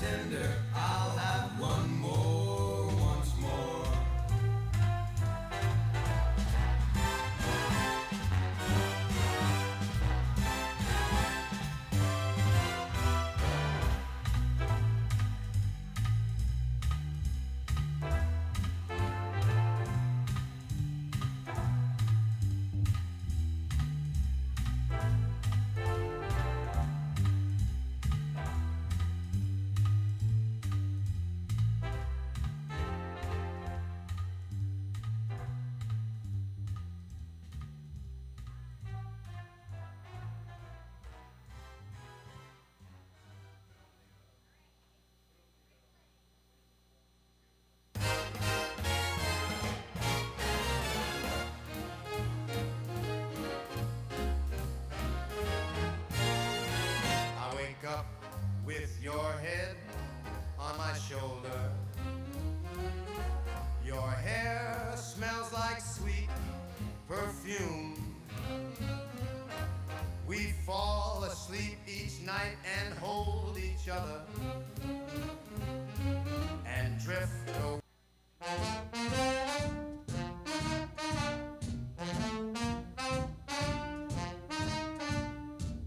bartender, I'll have one more once more. Up with your head on my shoulder. Your hair smells like sweet perfume. We fall asleep each night and hold each other and drift away.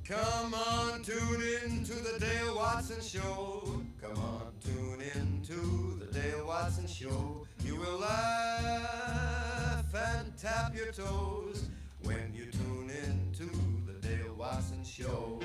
Come on, tune in to the Dale Watson Show. Come on, tune in to the Dale Watson Show. You will laugh and tap your toes when you tune in to the Dale Watson Show.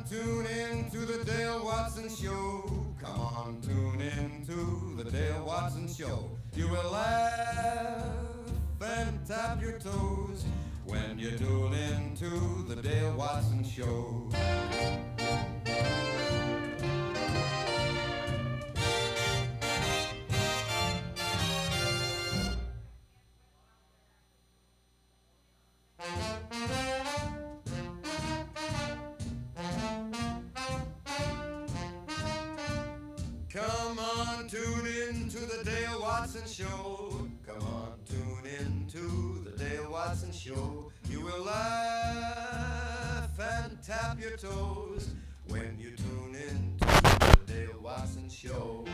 Tune in to the Dale Watson Show. Come on, tune in to the Dale Watson Show. You will laugh and tap your toes when you tune in to the Dale Watson Show. Come on, tune in to the Dale Watson Show. Come on, tune in to the Dale Watson Show. You will laugh and tap your toes when you tune in to the Dale Watson Show.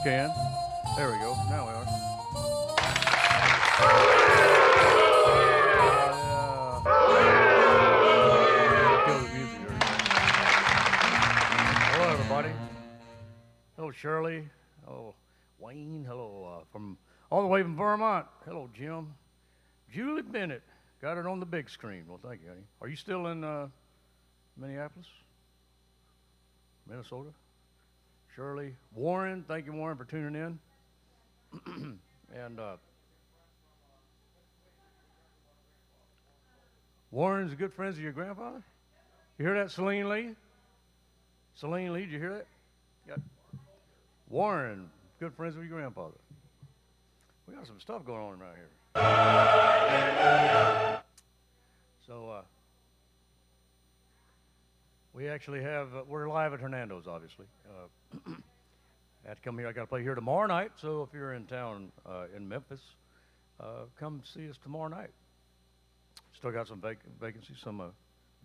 Can. There we go. Now we are. Kill the music here. Hello, everybody. Hello, Shirley. Hello, Wayne. Hello, from all the way from Vermont. Hello, Jim. Julie Bennett. Got it on the big screen. Well, thank you, honey. Are you still in Minneapolis? Minnesota? Shirley, Warren, thank you, Warren, for tuning in. And Warren's good friends of your grandfather? You hear that, Celine Lee? Celine Lee, did you hear that? Got Warren, good friends with your grandfather. We got some stuff going on right here. So, we actually have, we're live at Hernandos, obviously. I have to come here. I got to play here tomorrow night. So if you're in town in Memphis, come see us tomorrow night. Still got some vacancies, some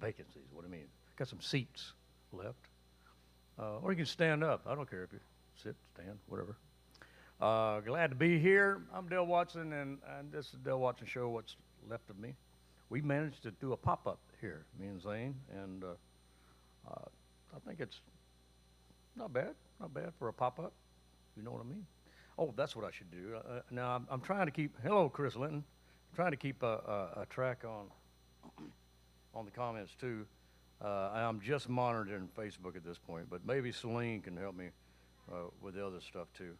vacancies, what I mean. Got some seats left. Or you can stand up. I don't care if you sit, stand, whatever. Glad to be here. I'm Dale Watson, and this is Dale Watson Show, What's Left of Me. We managed to do a pop-up here, me and Zane, and I think it's not bad for a pop-up, you know what I mean? Oh, that's what I should do. Now, I'm trying to keep, hello, Chris Linton. I'm trying to keep a track on the comments, too. I'm just monitoring Facebook at this point, but maybe Celine can help me with the other stuff, too.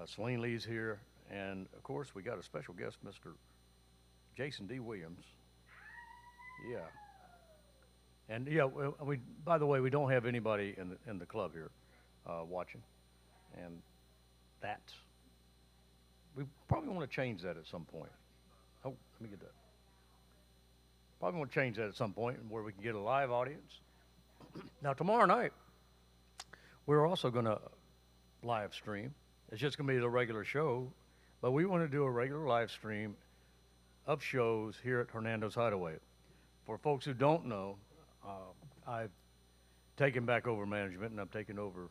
Celine Lee's here, and, of course, we got a special guest, Mr. Jason D. Williams. Yeah. And, yeah, we by the way, we don't have anybody in the club here watching, and we probably want to change that at some point. Oh, let me get that. Probably want to change that at some point where we can get a live audience. Now, tomorrow night, we're also going to live stream. It's just going to be the regular show, but we want to do a regular live stream of shows here at Hernandos Hideaway. For folks who don't know, I've taken back over management, and I've taken over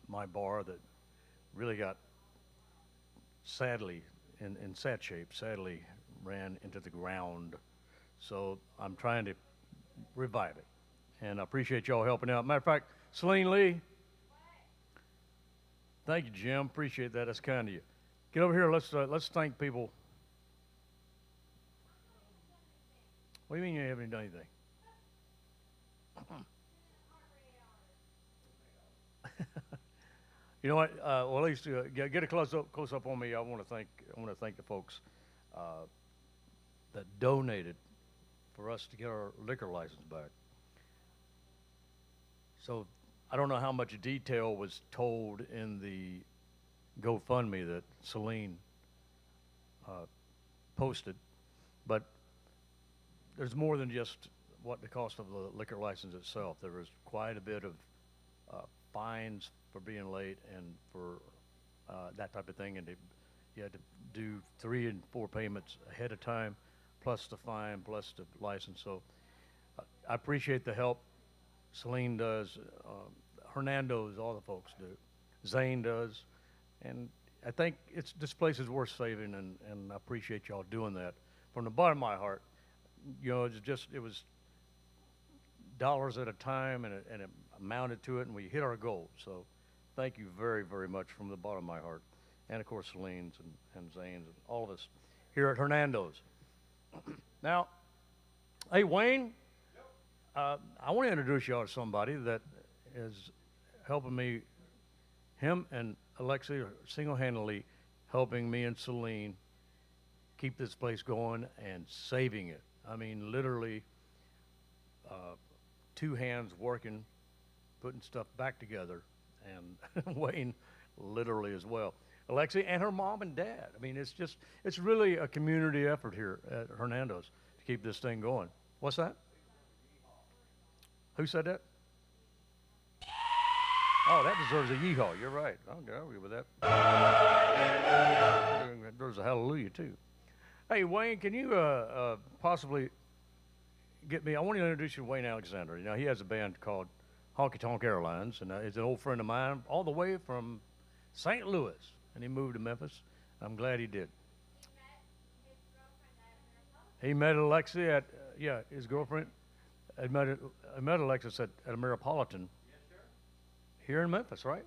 my bar that really got sadly, in sad shape, sadly ran into the ground. So I'm trying to revive it, and I appreciate y'all helping out. Matter of fact, Celine Lee, thank you, Jim. Appreciate that. That's kind of you. Get over here. Let's thank people. What do you mean you haven't done anything? You know what? Well, at least get a close up on me. I want to thank the folks that donated for us to get our liquor license back. So I don't know how much detail was told in the GoFundMe that Celine posted, but there's more than just what the cost of the liquor license itself. There was quite a bit of fines for being late and for that type of thing, and you had to do 3 and 4 payments ahead of time, plus the fine, plus the license. So I appreciate the help. Celine does, Hernandos, all the folks do. Zane does, and I think this place is worth saving, and I appreciate y'all doing that from the bottom of my heart. You know, it was dollars at a time, and it amounted to it, and we hit our goal. So thank you very, very much from the bottom of my heart. And, of course, Celine's and Zane's and all of us here at Hernandos. Now, hey, Wayne, I want to introduce y'all to somebody that is helping me. Him and Alexi are single-handedly helping me and Celine keep this place going and saving it. I mean, literally, 2 hands working, putting stuff back together, and Wayne literally as well. Alexi and her mom and dad. I mean, it's really a community effort here at Hernandos to keep this thing going. What's that? Who said that? Oh, that deserves a yeehaw. You're right. I'll agree with that. There's a hallelujah, too. Hey, Wayne, can you possibly get me? I want to introduce you to Wayne Alexander. You know, he has a band called Honky Tonk Airlines, and he's an old friend of mine all the way from St. Louis, and he moved to Memphis. I'm glad he did. He met Alexi at, his girlfriend. I met Alexis at a Metropolitan here in Memphis, right?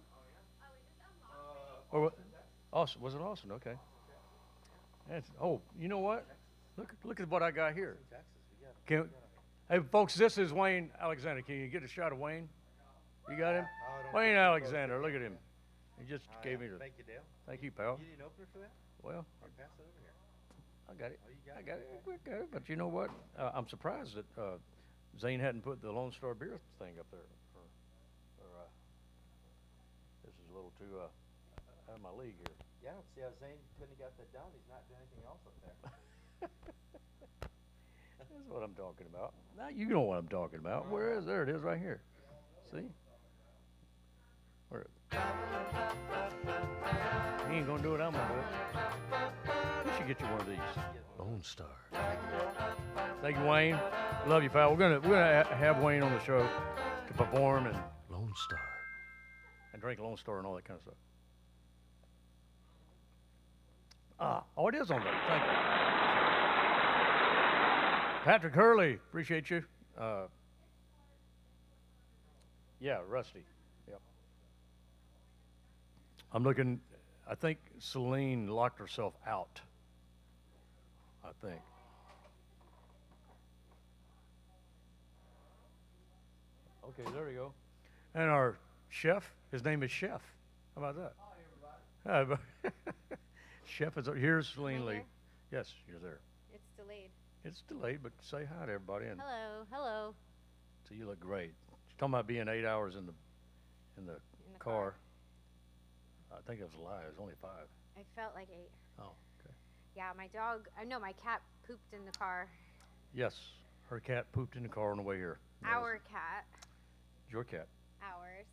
Or Austin? Was it Austin? Okay. You know what? Look at what I got here. Hey, folks, this is Wayne Alexander. Can you get a shot of Wayne? You got him? Wayne Alexander. Look at him. He just gave me the. Thank you, Dale. Thank you, pal. You need an opener for that? Well, Here, pass it over here. I got it. Oh, you got I it? got it. We got it. But you know what? I'm surprised that Zane hadn't put the Lone Star beer thing up there. This is a little too out of my league here. Yeah, I don't see how Zane couldn't have got that done. He's not doing anything else up there. That's what I'm talking about. Now you know what I'm talking about. Where is there? It is right here. See? Where? He ain't gonna do it. I'm gonna do it. You should get you one of these. Lone Star. Thank you, Wayne. Love you, pal. We're gonna have Wayne on the show to perform and Lone Star and drink Lone Star and all that kind of stuff. Oh, it is on there. Thank you. Patrick Hurley, appreciate you. Yeah, Rusty. Yep. I'm looking. I think Celine locked herself out. I think. Okay, there we go. And our chef, his name is Chef. How about that? Hi, everybody. Chef is here's Celine Lee. Here? Yes, you're there. It's delayed. It's delayed, but say hi to everybody. And Hello, hello. so you look great. She's talking about being 8 hours in the car. I think it was a lie. It was only 5. I felt like 8. Oh, okay. Yeah, my dog, no, my cat pooped in the car. Yes, her cat pooped in the car on the way here. Our cat. Your cat. Ours.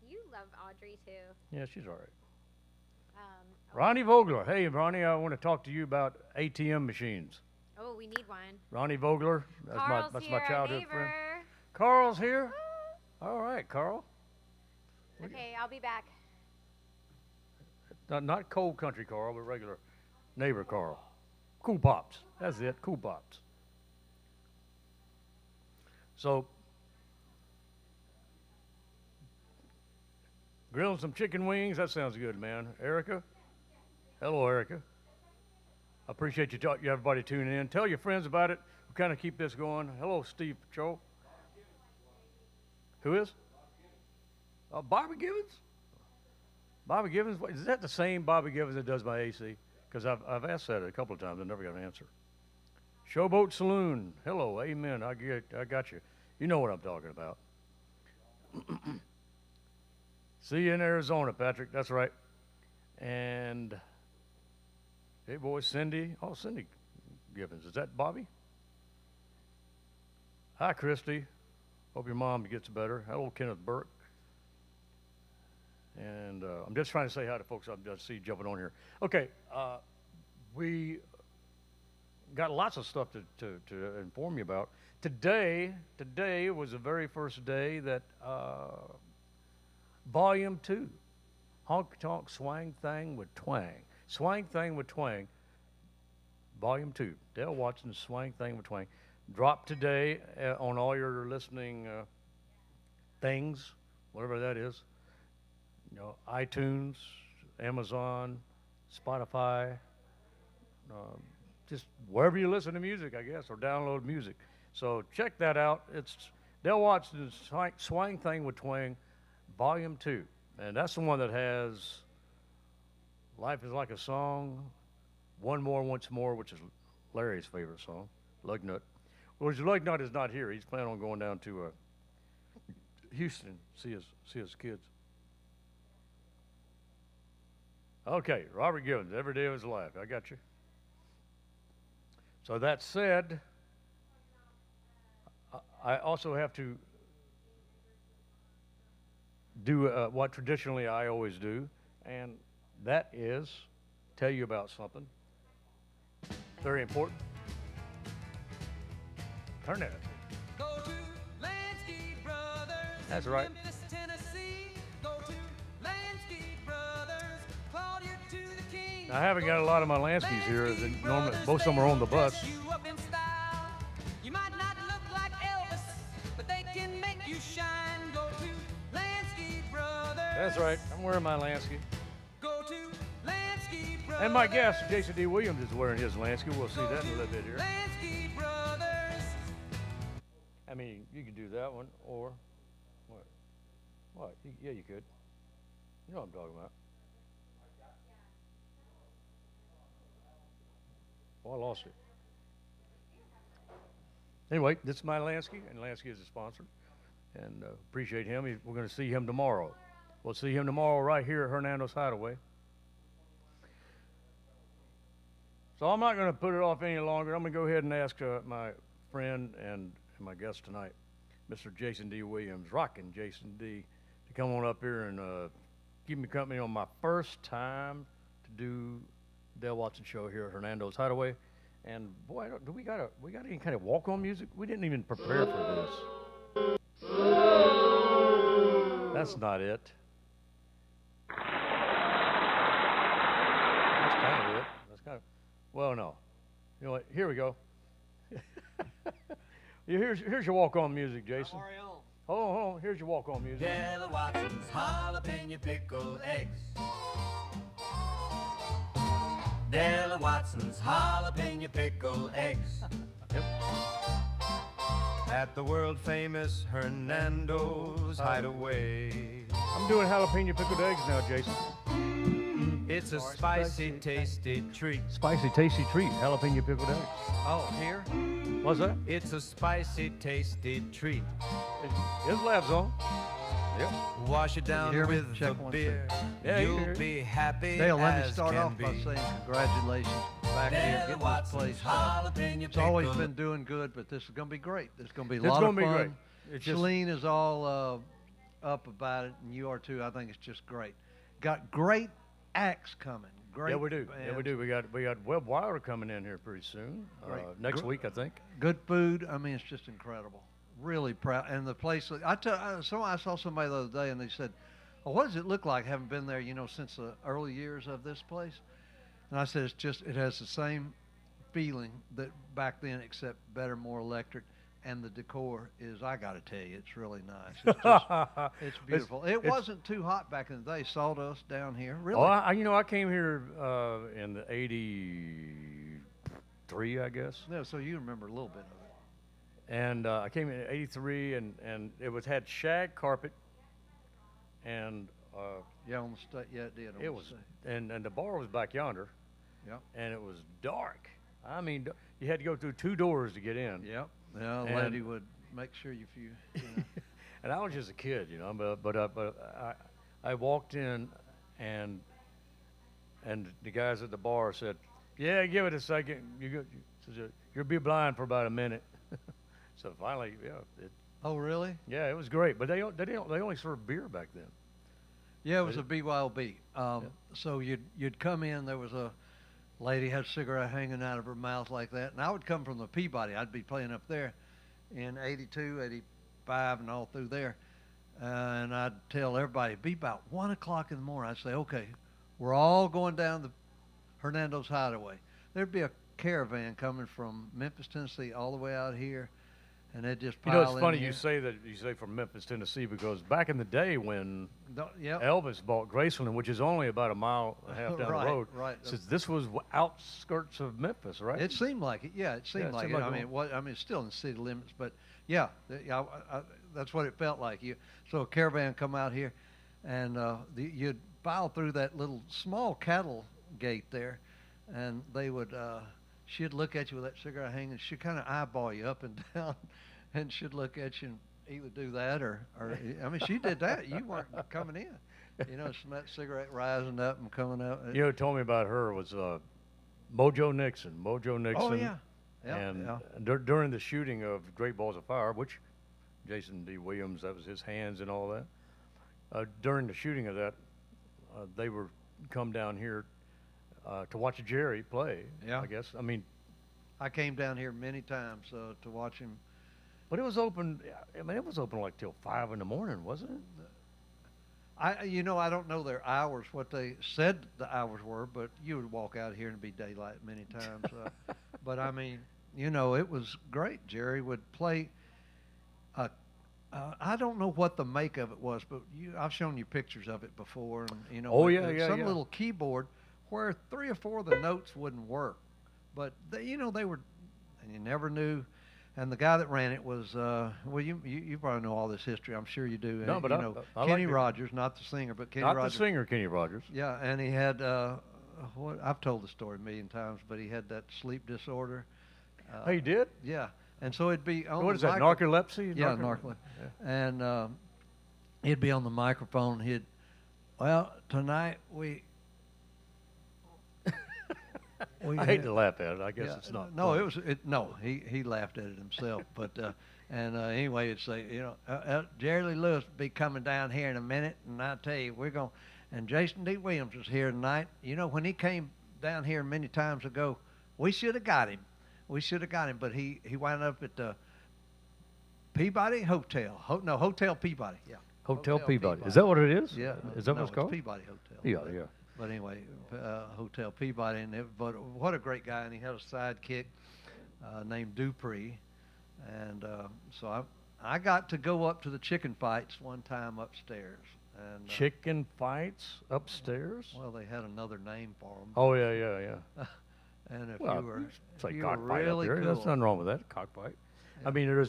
You love Audrey too. Yeah, she's all right. Um, Ronnie Vogler. Hey, Ronnie, I want to talk to you about ATM machines. oh, we need one. Ronnie Vogler, Carl's that's here, my childhood neighbor. friend. Carl's here. All right, Carl. Okay, I'll be back. Not cold country Carl, but regular neighbor Carl. Cool Pops. That's it, Cool Pops. So, grilling some chicken wings. That sounds good, man. Erica? Hello, Erica. I appreciate you, everybody tuning in. Tell your friends about it. We'll kind of keep this going. Hello, Steve Patrol. Who is? Bobby Givens? Bobby Givens? Is that the same Bobby Givens that does my AC? Because I've asked that a couple of times and never got an answer. Showboat Saloon. Hello, amen. I got you. You know what I'm talking about. See you in Arizona, Patrick. That's right. And hey, boy, Cindy. Oh, Cindy Givens. Is that Bobby? Hi, Christy. Hope your mom gets better. Hello, Kenneth Burke. And I'm just trying to say hi to folks I just see jumping on here. Okay, we got lots of stuff to inform you about. Today was the very first day that Volume 2, Honky Tonk Swang Thang with Twang. Swang Thang with Twang, Volume 2, Dale Watson's Swang Thang with Twang, dropped today on all your listening things, whatever that is. You know, iTunes, Amazon, Spotify, just wherever you listen to music, I guess, or download music. So check that out. It's Dale Watson's Swang Thang with Twang, Volume 2. And that's the one that has Life is Like a Song, One More, Once More, which is Larry's favorite song, Lugnut. Well, Lugnut is not here. He's planning on going down to Houston, see his kids. Okay, Robert Givens, Every Day of His Life. I got you. So that said, I also have to do what traditionally I always do, and that is tell you about something very important. Hernandos. Go to Lansky Brothers. That's right. Memphis, Tennessee. Go to Lansky Brothers. Claudia to the king. I haven't got a lot of my Lanskys here. Normally, most of them are on the bus. You up in style. You might not look like Elvis, but they can make you shine. Go to Lansky Brothers. That's right. I'm wearing my Lansky. Go to Lansky Brothers. And my guest, Jason D. Williams, is wearing his Lansky. We'll see that in a little bit here. Lansky Brothers. I mean, you could do that one, or what? What? Yeah, you could. You know what I'm talking about. Oh, I lost it. Anyway, this is my Lansky, and Lansky is a sponsor, and appreciate him. We're going to see him tomorrow. We'll see him tomorrow right here at Hernandos Hideaway. So I'm not going to put it off any longer. I'm going to go ahead and ask my friend and my guest tonight, Mr. Jason D. Williams, rockin' Jason D., to come on up here and keep me company on my first time to do Dale Watson show here at Hernandos Hideaway. And boy, do we got any kind of walk-on music? We didn't even prepare for this. That's not it. That's kind of it. That's kind of. Well, no. You know what? Here we go. Here's your walk-on music, Jason. Hold on. Here's your walk-on music. Della Watson's jalapeno pickled eggs. Della Watson's jalapeno pickled eggs. Yep. At the world famous Hernandos Hideaway. I'm doing jalapeno pickled eggs now, Jason. It's a spicy, tasty treat. Spicy, tasty treat. Jalapeno pickled eggs. Oh, here? What's that? It's a spicy, tasty treat. His lab's on. Yep. Wash it down hear me? with Check the one beer. Yeah, you You'll hear it. be happy Dale, let me as start can off by be. saying congratulations back here, Della getting this Watson's place. jalapeno It's always pickled been doing good, but this is going to be great. This is going to be a It's lot of gonna be fun. great. It's just- Celine is all up about it, and you are too. I think it's just great. Got great acts coming. Great. Yeah, we do. bands. Yeah, we do. We got Webb Wilder coming in here pretty soon. Right. Next week, I think. Good food. I mean, it's just incredible. Really proud. And the place. I saw somebody the other day, and they said, "Oh, what does it look like? Haven't been there, since the early years of this place." And I said, it has the same feeling that back then, except better, more electric. And the decor is, I got to tell you, it's really nice. It's, just, it's beautiful. It wasn't too hot back in the day. Sawdust down here, really. Oh, I came here in the '83, I guess. Yeah, so you remember a little bit of it. And I came in '83, and it had shag carpet, and Yeah, on the state. Yeah, it did. On it the was, state. and the bar was back yonder, Yep. and it was dark. I mean, you had to go through 2 doors to get in. Yep. Yeah, the And- lady would make sure you know. And I was just a kid, but I walked in, and the guys at the bar said, "Yeah, give it a second. You'll be blind for about a minute." So finally, Oh, really? it was great. But they only served beer back then. Yeah, it was a BYOB. So you'd come in. There was a lady had a cigarette hanging out of her mouth like that, and I would come from the Peabody. I'd be playing up there in '82, '85, and all through there, and I'd tell everybody it'd be about 1 o'clock in the morning. I'd say, "Okay, we're all going down the Hernandos Hideaway." There'd be a caravan coming from Memphis, Tennessee, all the way out here, and they'd just pile It's funny in you say from Memphis, Tennessee, because back in the day when Yep. Elvis bought Graceland, which is only about a mile and a half down Right, the road, right. says this was outskirts of Memphis, right? It seemed like it. Yeah, it seemed like it. I mean, it's still in the city limits, but yeah, that's what it felt like. So a caravan come out here, and you'd file through that little small cattle gate there, and they would. She'd look at you with that cigarette hanging. She'd kind of eyeball you up and down, and she'd look at you and either do that or I mean, she did that. You weren't coming in. That cigarette rising up and coming out. Who told me about her was Mojo Nixon. Oh yeah. Yeah, and yeah. During the shooting of Great Balls of Fire, which Jason D. Williams, that was his hands and all that. During the shooting of that, they were come down here to watch Jerry play. Yeah. I guess. I mean, I came down here many times to watch him. but it was open. I mean, it was open like till 5 in the morning, wasn't it? I don't know their hours, what they said the hours were, but you would walk out here and be daylight many times. But I mean, it was great. Jerry would play. I don't know what the make of it was, but I've shown you pictures of it before, and Oh, but yeah, some yeah. little keyboard where 3 or 4 of the notes wouldn't work, but they were, and you never knew. And the guy that ran it was, you probably know all this history. I'm sure you do. No, but I like Kenny it. Rogers, not the singer, but Kenny Not Rogers. the singer, Kenny Rogers. Yeah, and he had I've told the story a million times, but he had that sleep disorder. Oh, you did? Yeah, and so it'd be on What the is that? Narcolepsy? Yeah, narcolepsy. And he'd be on the microphone. Tonight we. I hate to laugh at it. I guess Yeah, it's not. No, funny. he laughed at it himself. But anyway, it'd say, Jerry Lee Lewis will be coming down here in a minute, and I tell you, we're going. And Jason D. Williams was here tonight. When he came down here many times ago, we should have got him. We should have got him, but he wound up at the Peabody Hotel. Hotel Peabody. Yeah. Hotel Peabody. Is that what it is? Yeah. Is that no, what it's called? Peabody Hotel. Yeah, yeah. But anyway, Hotel Peabody, but what a great guy, and he had a sidekick named Dupree, and so I got to go up to the chicken fights one time upstairs. And Chicken fights upstairs? well, they had another name for them. Oh yeah. And if Well, you were, it's like if you were cockfight really up there. cool, There's nothing wrong with that, cockfight. Yeah. I mean,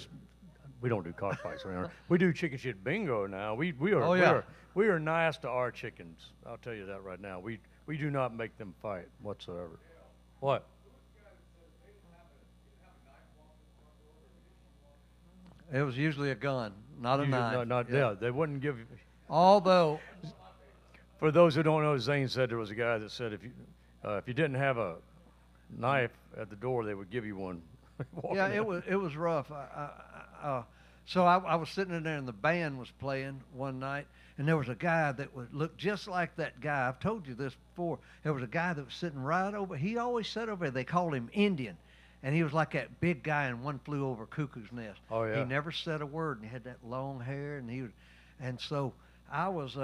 we don't do cockfights around here. We do chicken shit bingo now. We are Oh, yeah. we are nice to our chickens. I'll tell you that right now. We do not make them fight whatsoever. What? it was usually a gun, not a You- knife. Not, yeah, they wouldn't give. Although, For those who don't know, Zane said there was a guy that said if you didn't have a knife at the door, they would give you one. walking yeah, in. it was rough. So I was sitting in there, and the band was playing one night, and there was a guy that would look just like that guy. I've told you this before. There was a guy that was sitting right over. He always sat over there. They called him Indian, and he was like that big guy in One Flew Over Cuckoo's Nest. Oh, yeah. He never said a word, and he had that long hair, and so I was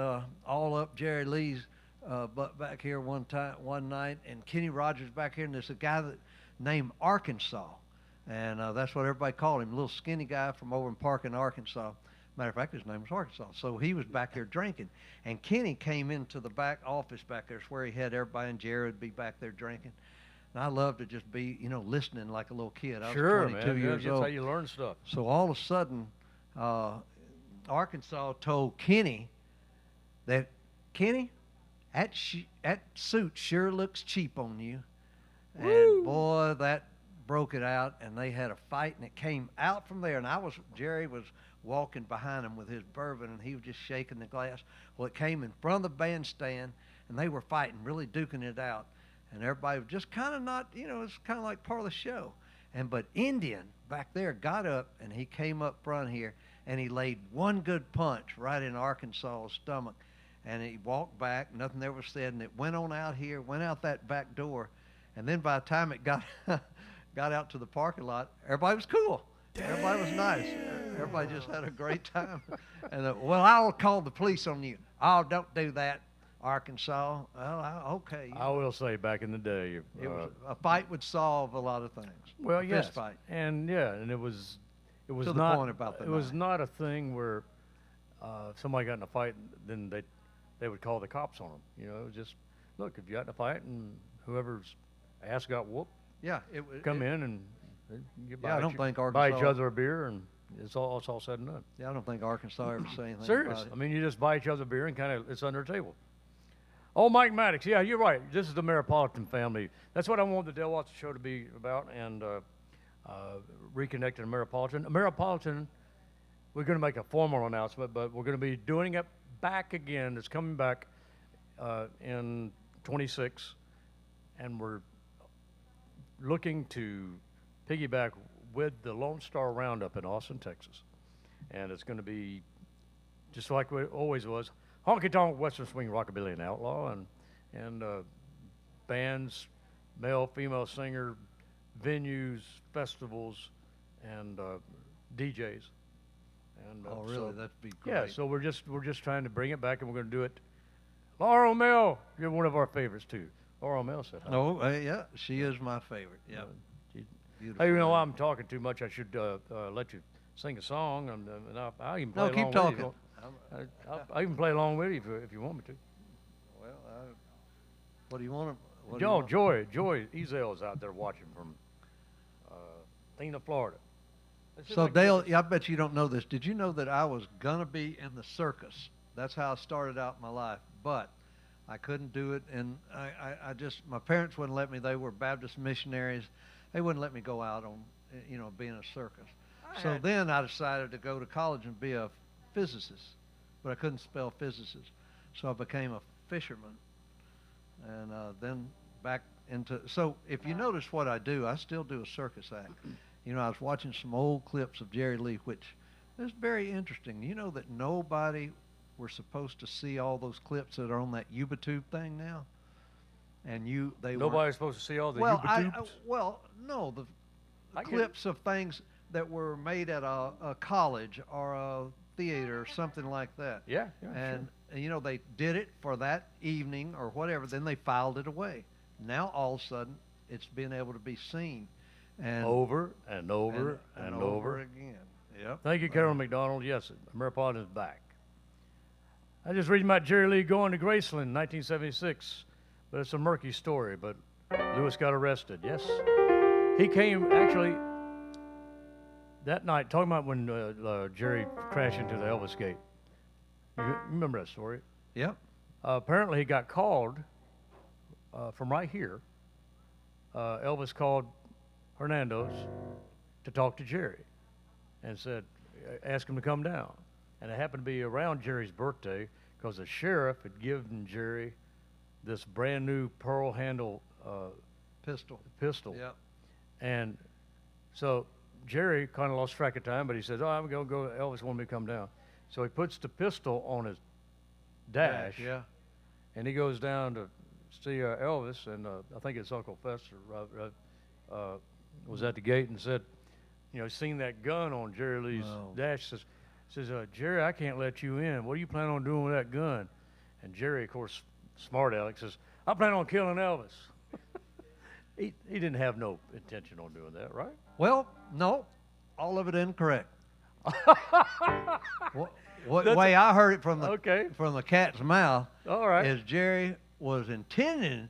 all up Jerry Lee's butt back here one night, and Kenny Rogers back here, and there's a guy named Arkansas. And that's what everybody called him, a little skinny guy from over in Parkin, Arkansas. Matter of fact, his name was Arkansas. So he was back there drinking. And Kenny came into the back office back there. It's where he had everybody, and Jerry would be back there drinking. And I loved to just be, listening like a little kid. I was Sure, 22 man. years That's old. how you learn stuff. So all of a sudden, Arkansas told Kenny that, Kenny, that suit sure looks cheap on you. Woo. And boy, that broke it out, and they had a fight, and it came out from there. And Jerry was walking behind him with his bourbon, and he was just shaking the glass. Well, it came in front of the bandstand, and they were fighting, really duking it out. And everybody was just kind of not, it's kind of like part of the show. But Indian back there got up, and he came up front here, and he laid one good punch right in Arkansas's stomach. And he walked back, nothing ever was said, and it went on out here, went out that back door. And then by the time it got out to the parking lot, everybody was cool. Everybody was nice. Everybody just had a great time. And I'll call the police on you. Oh, don't do that, Arkansas. Well, okay. I will say, back in the day, A fight would solve a lot of things. well, A yes, fist fight. and it was To the not point about the it was knife. not a thing where if somebody got in a fight, then they would call the cops on them. It was just, look, if you got in a fight and whoever's ass got whooped, Yeah, come in and you Yeah, I don't think buy each Arkansas- other a beer, and it's all said and done. Yeah, I don't think Arkansas ever said anything Serious. about it. I mean, you just buy each other a beer and it's under the table. Oh, Mike Maddox. Yeah, you're right. This is the Metropolitan family. That's what I want the Dale Watson show to be about, and reconnecting the Metropolitan. Metropolitan, we're going to make a formal announcement, but we're going to be doing it back again. It's coming back in 26, and we're looking to piggyback with the Lone Star Roundup in Austin, Texas. And it's going to be just like it always was, honky-tonk, Western swing, rockabilly, and outlaw, and bands, male, female singer, venues, festivals, and DJs. And Oh, really? That'd be yeah, great. so we're just trying to bring it back, and we're going to do it. Laura O'Mell, you're one of our favorites too. Laura O'Mell said hi. Oh, yeah, she is my favorite. Yeah. She- Beautiful. Hey, I'm talking too much. I should let you sing a song, and I'll even play No, keep along talking. with you. I'll even play along with you if you want me to. Well, what do you want to? Joy Ezel's out there watching from Athena, Florida. Let's see if So I can Dale, get this- yeah, I bet you don't know this. Did you know that I was gonna be in the circus? That's how I started out my life, but I couldn't do it, and I just, my parents wouldn't let me. They were Baptist missionaries. They wouldn't let me go out on, be in a circus. So then I decided to go to college and be a physicist, but I couldn't spell physicist, so I became a fisherman, and then back into. So if you notice what I do, I still do a circus act. I was watching some old clips of Jerry Lee, which is very interesting. You know that nobody were supposed to see all those clips that are on that YouTube thing now, and they Nobody's supposed to see all the well, YouTube. well, no, clips of things that were made at a college or a theater or something like that. Yeah, and you know, they did it for that evening or whatever, then they filed it away. Now all of a sudden it's been able to be seen, and over and over and over again. Yep. Thank you, Carol McDonald. Yes, Metropolitan is back. I just reading about Jerry Lee going to Graceland in 1976, but it's a murky story. But Lewis got arrested. Yes, he came actually that night. Talking about when Jerry crashed into the Elvis gate. You remember that story? Yep. Apparently, he got called from right here. Elvis called Hernandos to talk to Jerry and said, ask him to come down. And it happened to be around Jerry's birthday because the sheriff had given Jerry this brand new pearl handle pistol. Yep. And so Jerry kind of lost track of time, but he says, I'm going to go. Elvis wanted me to come down. So he puts the pistol on his dash. Yeah. And he goes down to see Elvis, and I think it's Uncle Fester was at the gate and said, seen that gun on Jerry Lee's dash. Says, Jerry, I can't let you in. What do you plan on doing with that gun? And Jerry, of course, smart Alex, says, I plan on killing Elvis. He didn't have no intention on doing that, right? Well, no, all of it incorrect. What way I heard it from the cat's mouth is Jerry was intending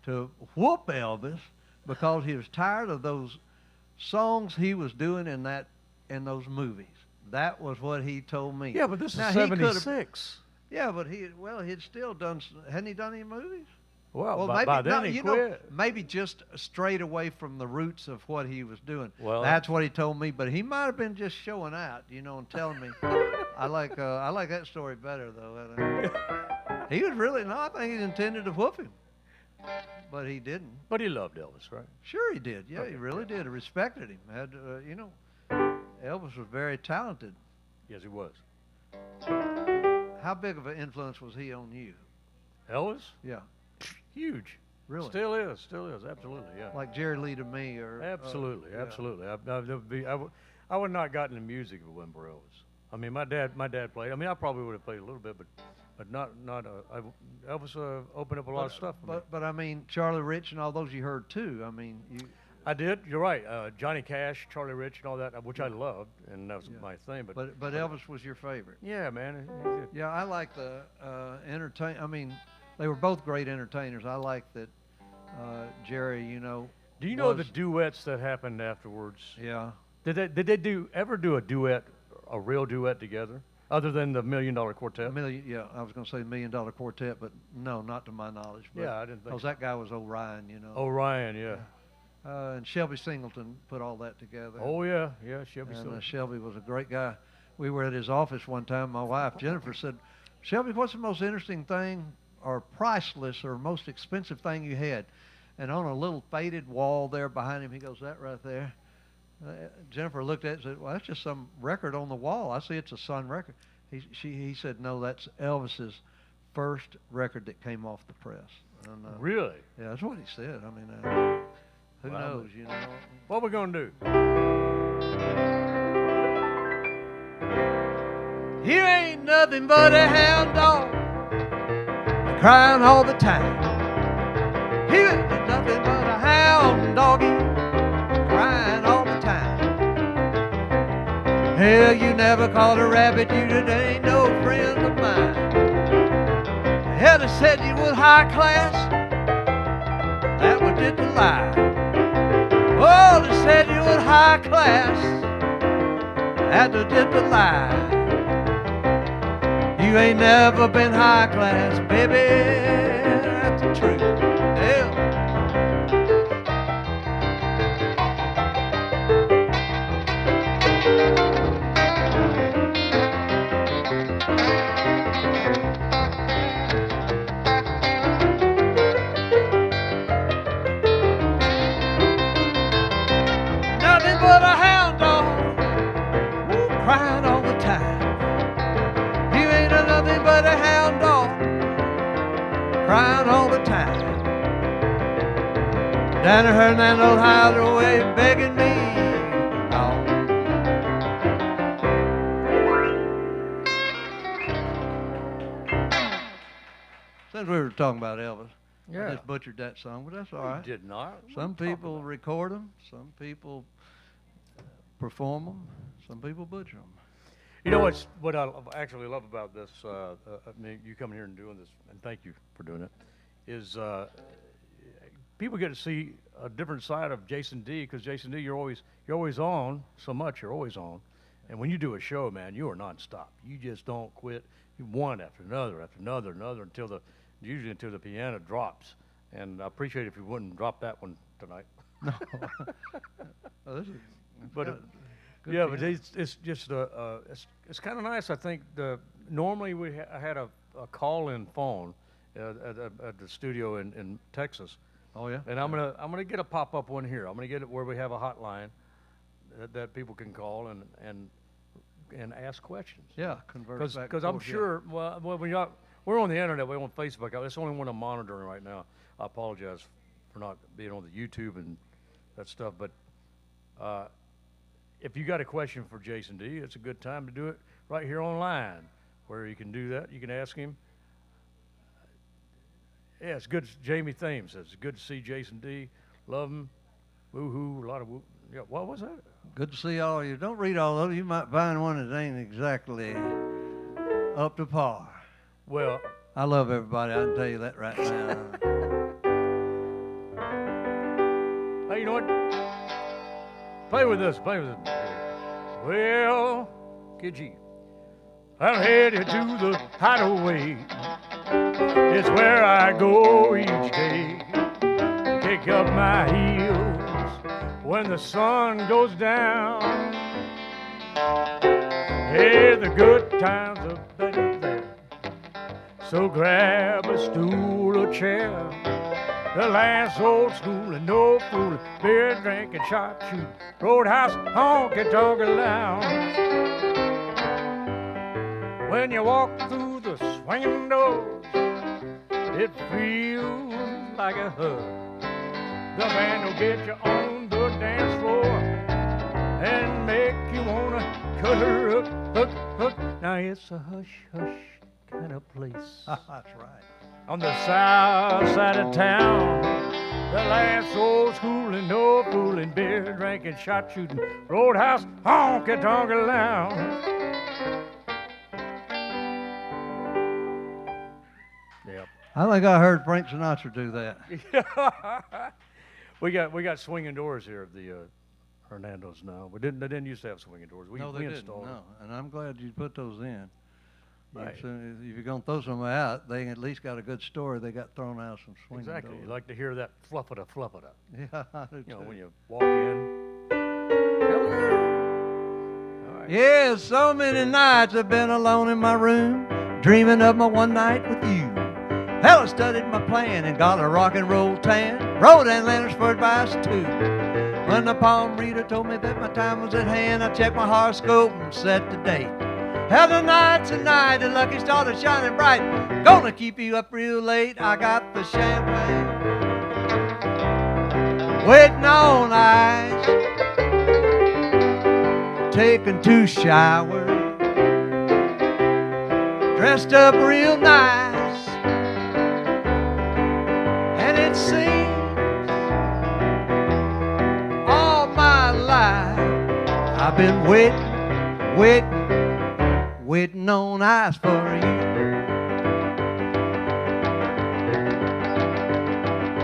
to whoop Elvis because he was tired of those songs he was doing in those movies. That was what he told me. Yeah, but this is 76. Yeah, but he'd still done. Hadn't he done any movies? Well, maybe by then he quit. Maybe just strayed away from the roots of what he was doing. Well, that's what he told me. But he might have been just showing out, and telling me. I like that story better though. He was really I think he intended to whoop him, but he didn't. But he loved Elvis, right? Sure, he did. Yeah, he really did. He respected him. Elvis was very talented. Yes, he was. How big of an influence was he on you? Elvis? Yeah. Huge. Really? Still is. Absolutely, yeah. Like Jerry Lee to me, or absolutely. I would not gotten into music if it wasn't for Elvis. I mean, my dad played. I mean, I probably would have played a little bit, but not. Elvis opened up a lot of stuff for me. But I mean, Charlie Rich and all those you heard too. I mean, I did. You're right. Johnny Cash, Charlie Rich, and all that, which I loved, and that was my thing. But Elvis was your favorite. Yeah, man. Yeah, I like the entertain. I mean, they were both great entertainers. I like that Jerry. Do you know the duets that happened afterwards? Yeah. Did they ever do a duet, a real duet together, other than the $1 Million Quartet? Yeah, I was going to say $1 Million Quartet, but no, not to my knowledge. But yeah, I didn't think. Because that guy was Orion, Orion, yeah. And Shelby Singleton put all that together. Oh yeah, Shelby and, Singleton. Shelby was a great guy. We were at his office one time. My wife Jennifer said, "Shelby, what's the most interesting thing, or priceless, or most expensive thing you had?" And on a little faded wall there behind him, he goes, "That right there." Jennifer looked at it and said, "Well, that's just some record on the wall. I see it's a Sun record." He said, "No, that's Elvis's first record that came off the press." And, really? Yeah, that's what he said. I mean, who knows, What we gonna do? You ain't nothing but a hound dog, crying all the time. You ain't nothing but a hound doggy, crying all the time. Hell, you never caught a rabbit, you ain't no friend of mine. Hell, they said you was high class, that was just a lie. Oh, they said you was high class, that was just a lie. You ain't never been high class, baby, that's the truth. Hell. Nothing but a hound dog, crying all the time. You ain't nothing but a hound dog, crying all the time. Down at Hernandos Hideaway, begging me Since we were talking about Elvis, Yeah. I just butchered that song, but that's all right. You did not. Some people record them, some people perform them, some people butcher them. You know what I actually love about this, I mean, you coming here and doing this, and thank you for doing it, is people get to see a different side of Jason D. Because Jason D, you're always on so much. You're always on, and when you do a show, man, you are nonstop. You just don't quit. You one after another usually until the piano drops. And I appreciate if you wouldn't drop that one tonight. No. Oh, this is But good yeah, piano. but it's just it's kind of nice. I think normally I had a call-in phone at the studio in Texas, Oh yeah. and I'm gonna get a pop-up one here. I'm gonna get it where we have a hotline that people can call and ask questions. Yeah, converse back. Because and I'm forth, yeah. sure. Well, we're on the internet. We're on Facebook. That's the only one I'm monitoring right now. I apologize for not being on the YouTube and that stuff. But if you got a question for Jason D, it's a good time to do it right here online, where you can do that. You can ask him. Yeah, it's good. Jamie Thames says it's good to see Jason D. Love him. Woo-hoo. A lot of woo. Yeah, what was that? Good to see all of you. Don't read all of it. You might find one that ain't exactly up to par. Well, I love everybody. I can tell you that right now. hey, you know what? Play with this. Well, Kid G, I'm headed to the Hideaway. It's where I go each day. Kick up my heels when the sun goes down. Hey, the good times are better there. So grab a stool or chair. The last old school and no fooling, beer drinking, shot shooting, roadhouse honky tonk lounge. When you walk through the swinging doors, it feels like a hug. The man will get you on the dance floor and make you wanna cut her hook. Now it's a hush hush kind of place. That's right. On the south side of town, the last old school and no fooling, beer drinking, shot shooting, roadhouse honky tonk lounge. Yep. I think I heard Frank Sinatra do that. we got swinging doors here at the Hernandos now. They didn't used to have swinging doors. No, they didn't. installed No, and I'm glad you put those in. Right. If you're going to throw some out, they at least got a good story. They got thrown out some swinging Exactly. doors. You like to hear that fluffada. Yeah, I do You know, too. when you walk in. All right. Yeah, so many nights I've been alone in my room, dreaming of my one night with you. Hell, I studied my plan and got a rock and roll tan. Rode Atlantis for advice too. When the palm reader told me that my time was at hand, I checked my horoscope and set the date. Hell, tonight's the night, the lucky stars are shining bright. Gonna keep you up real late. I got the champagne waiting on ice, taking 2 showers, dressed up real nice, and it seems all my life I've been waiting on ice for you.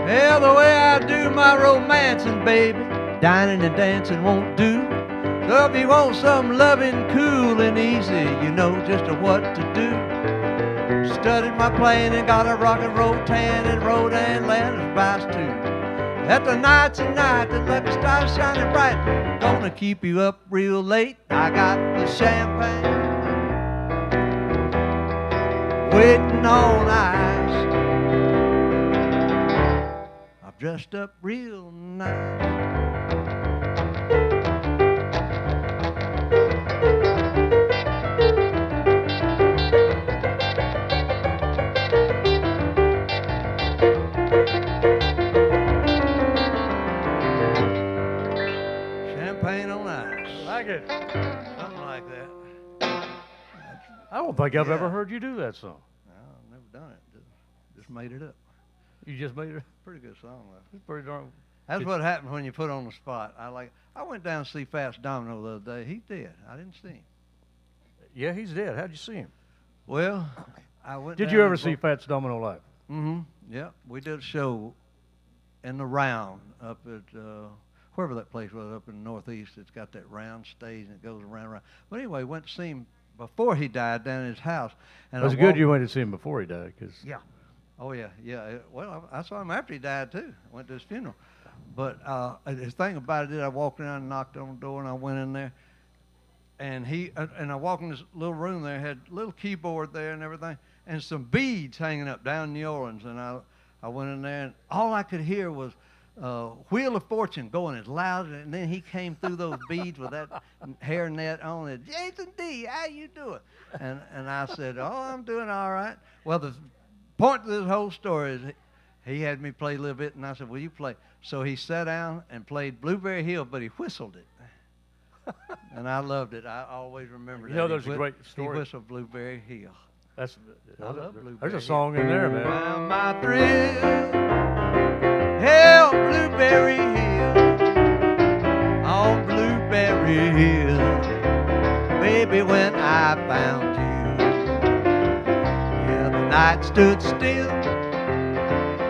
Hell, the way I do my romancing, baby, dining and dancing won't do. So if you want some loving, cool and easy, you know just what to do. Studied my playing and got a rock and roll tan and rode Atlantis vice too. At the night's a night, the lucky stars shining bright. Gonna keep you up real late. I got the champagne waiting on ice. I've dressed up real nice. Champagne on ice. I like it. Something like that. I don't think I've Yeah. ever heard you do that song. No, I've never done it. just made it up. You just made it. Pretty good song, though. It's pretty darn. That's what happens when you put on the spot. I went down to see Fats Domino the other day. He's dead. I didn't see him. Yeah, he's dead. How'd you see him? Well, I went. Did down you ever and see Fats Domino live? Mm-hmm. Yeah, we did a show in the Round up at wherever that place was up in the Northeast. It's got that round stage and it goes around and around. But anyway, went to see him before he died down at his house. And It was good you went to see him before he died, cause yeah. Oh yeah, yeah. Well, I saw him after he died too. I went to his funeral. But the thing about it is, I walked around and knocked on the door, and I went in there, and I walked in this little room there, had a little keyboard there and everything, and some beads hanging up down in New Orleans. And I went in there, and all I could hear was Wheel of Fortune going as loud, and then he came through those beads with that hairnet on it. Jason D, how you doing? And I said, oh, I'm doing all right. Well, the point to this whole story is he had me play a little bit, and I said, will you play? So he sat down and played Blueberry Hill, but he whistled it. And I loved it. I always remember that. You know, there's a great story. He whistled Blueberry Hill. I love Blueberry There's a song in there, man. Found my thrill, hell, Blueberry Hill, on Blueberry Hill, baby, when I found you. Yeah, the night stood still,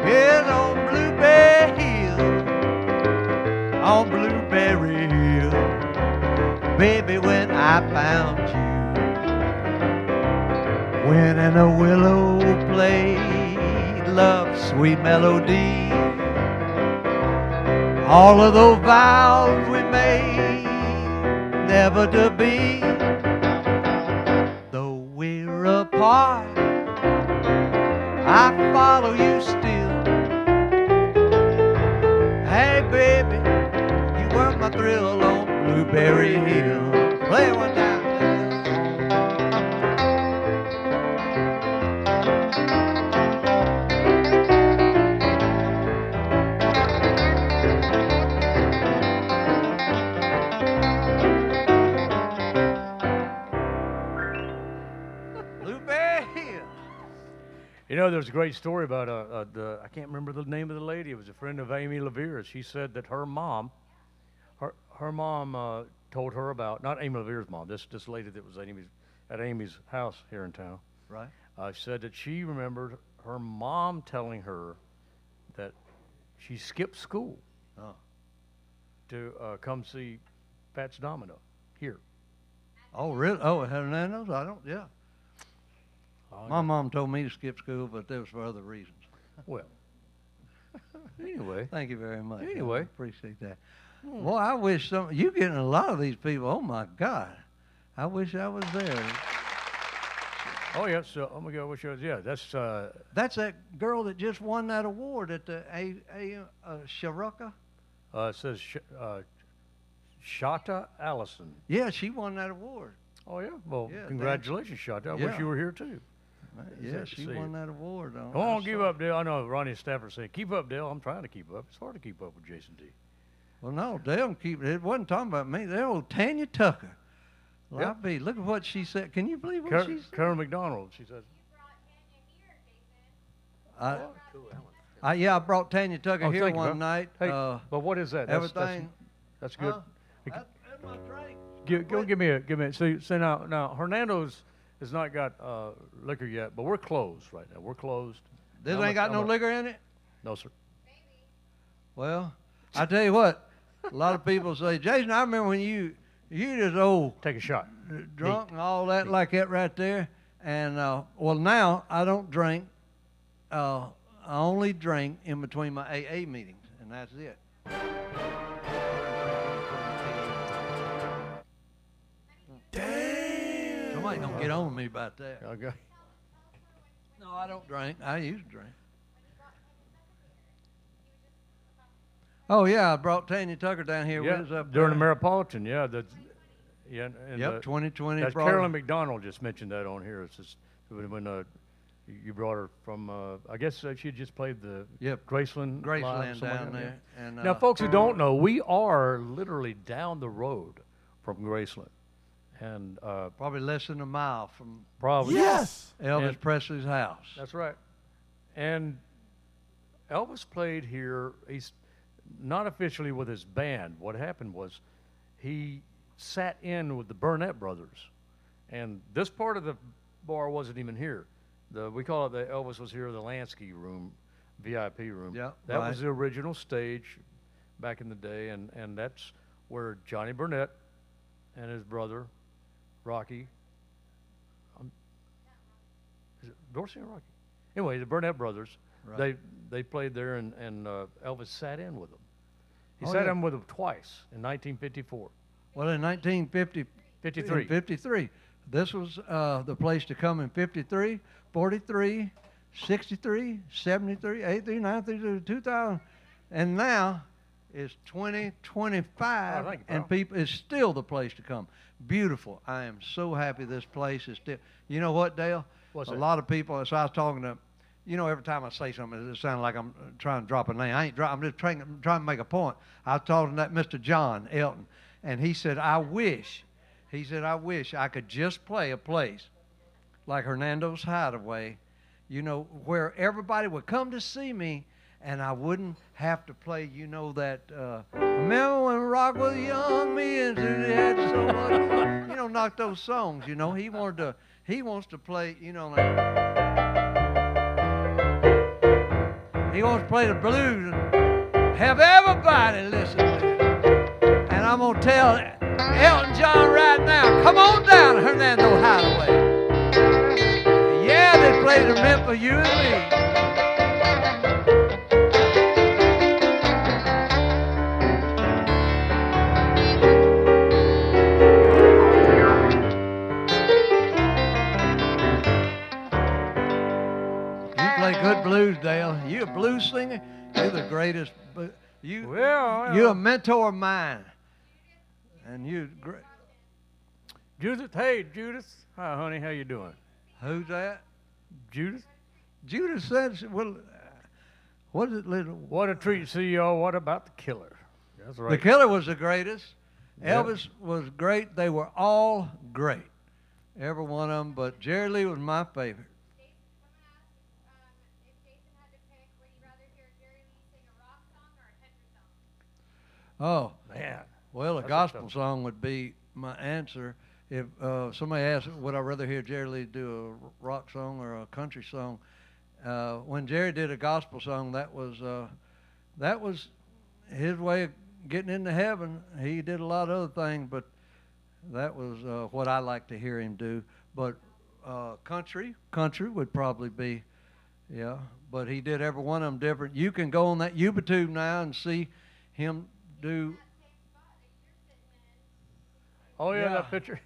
yes, on Blueberry Hill, on Blueberry Hill, baby, when I found you. When in a willow played love's sweet melody, all of those vows we made never to be, though we're apart, I follow you still. Hey baby, you were my thrill on Blueberry Hill. Play it one time. You know, there's a great story about I can't remember the name of the lady. It was a friend of Amy LaVere's. She said that her mom told her about, not Amy LaVere's mom, this lady that was at Amy's house here in town. Right. Said that she remembered her mom telling her that she skipped school to come see Fats Domino here. Oh, really? Oh, Hernandos? Yeah. My mom told me to skip school, but that was for other reasons. Well, anyway. Thank you very much. Anyway. I appreciate that. Well, I wish you're getting a lot of these people. Oh, my God. I wish I was there. Oh, yeah, so, oh, my God, which was, yeah, that's that girl that just won that award at the Sharuka. It says Shata Allison. Yeah, she won that award. Oh, yeah? Well, yeah, congratulations, Shata. I wish you were here, too. Yeah, she won that award. Come on, give up, Dale. I know Ronnie Stafford saying, keep up, Dale. I'm trying to keep up. It's hard to keep up with Jason D. Well, no, Dale it wasn't talking about me. They're old Tanya Tucker. Yep. Look at what she said. Can you believe what she said? Carol McDonald, she says. You brought Tanya here, Jason. Yeah, I brought Tanya Tucker here one night. Hey, but what is that? Everything. That's good. That's my drink. Give me a. So now Hernandos has not got liquor yet, but we're closed right now. We're closed. This ain't got no liquor in it? No, sir. Maybe. Well, I tell you what, a lot of people say, Jason, I remember when you just old. Take a shot. Drunk and all that like that right there. And, well, now I don't drink. I only drink in between my AA meetings, and that's it. Damn! Somebody don't get on me about that. Okay. No, I don't drink. I used to drink. Oh, yeah, I brought Tanya Tucker down here with us up during the there. Metropolitan, yeah. And 2020. That's Carolyn McDonald just mentioned that on here. It's just when you brought her from, I guess she had just played the Graceland Live, down there. Yeah. And, now, folks who don't know, we are literally down the road from Graceland. And probably less than a mile from probably Elvis Presley's house. That's right. And Elvis played here. He's not officially with his band. What happened was he sat in with the Burnett brothers. And this part of the bar wasn't even here. We call it the Elvis was here, the Lansky room, VIP room. Yeah, that right. was the original stage back in the day, and that's where Johnny Burnett and his brother, Rocky, is it Dorsey or Rocky? Anyway, the Burnett brothers, Right. they played there, and Elvis sat in with them. He Oh, sat yeah. in with them twice in 1954. Well, in 1950, 53. in 53, this was the place to come in 53, 43, 63, 73, 83, 93, 2000, and now it's 2025, Oh, thank you, and pal. people it's still the place to come. Beautiful. I am so happy this place is still. You know what, Dale? What's a that? lot of people. So I was talking to. You know, every time I say something, it sounds like I'm trying to drop a name. I ain't. I'm just trying to make a point. I was talking to that Mr. John Elton, and he said, I wish I could just play a place like Hernandos Hideaway, you know, where everybody would come to see me, and I wouldn't have to play, you know, that, remember when rock was young, me and Susie had so much fun. You know, knock those songs, you know. He wants to play, you know, like, he wants to play the blues and have everybody listen to it. And I'm going to tell Elton John right now, come on down to Hernando Hideaway. Yeah, they played the Memphis, you and me. You play good blues, Dale. You a blues singer? You're the greatest. You're a mentor of mine. And you great. Judith, hey, Judith. Hi, honey, how you doing? Who's that? Judith? Judith said, well, what is it, little? What a treat to see y'all. What about the Killer? That's right. The Killer was the greatest. Yep. Elvis was great. They were all great. Every one of them, but Jerry Lee was my favorite. If Jason had to pick, would you rather hear Jerry Lee sing a rock song or a country song? Oh, Man. well, a That's a gospel tough song would be my answer. If somebody asked, would I rather hear Jerry Lee do a rock song or a country song? When Jerry did a gospel song, that was his way of getting into heaven. He did a lot of other things, but that was what I like to hear him do. But country would probably be, yeah. But he did every one of them different. You can go on that YouTube now and see him do. Oh, yeah, Yeah. that picture.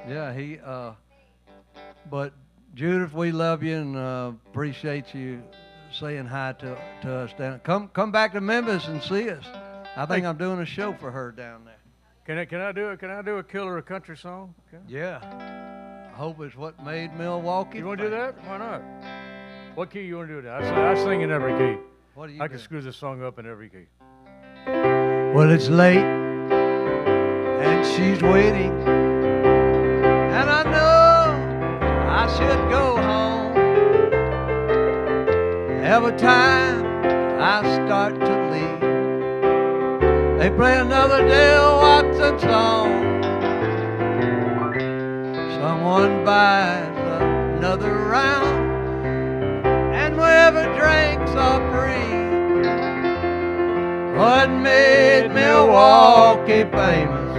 Yeah, but Judith, we love you and appreciate you saying hi to us down. Come back to Memphis and see us. I think I'm doing a show for her down there. Can I do a Killer, a country song? Okay. Yeah. I hope it's what made Milwaukee. You want to do that? Why not? What key you want to do that? I sing in every key. What do you I do? can screw this song up in every key. Well, it's late and she's waiting, and I know I should go home. Every time I start to leave, they play another Dale Watson song. Someone buys another round, and wherever drinks are free. What made Milwaukee famous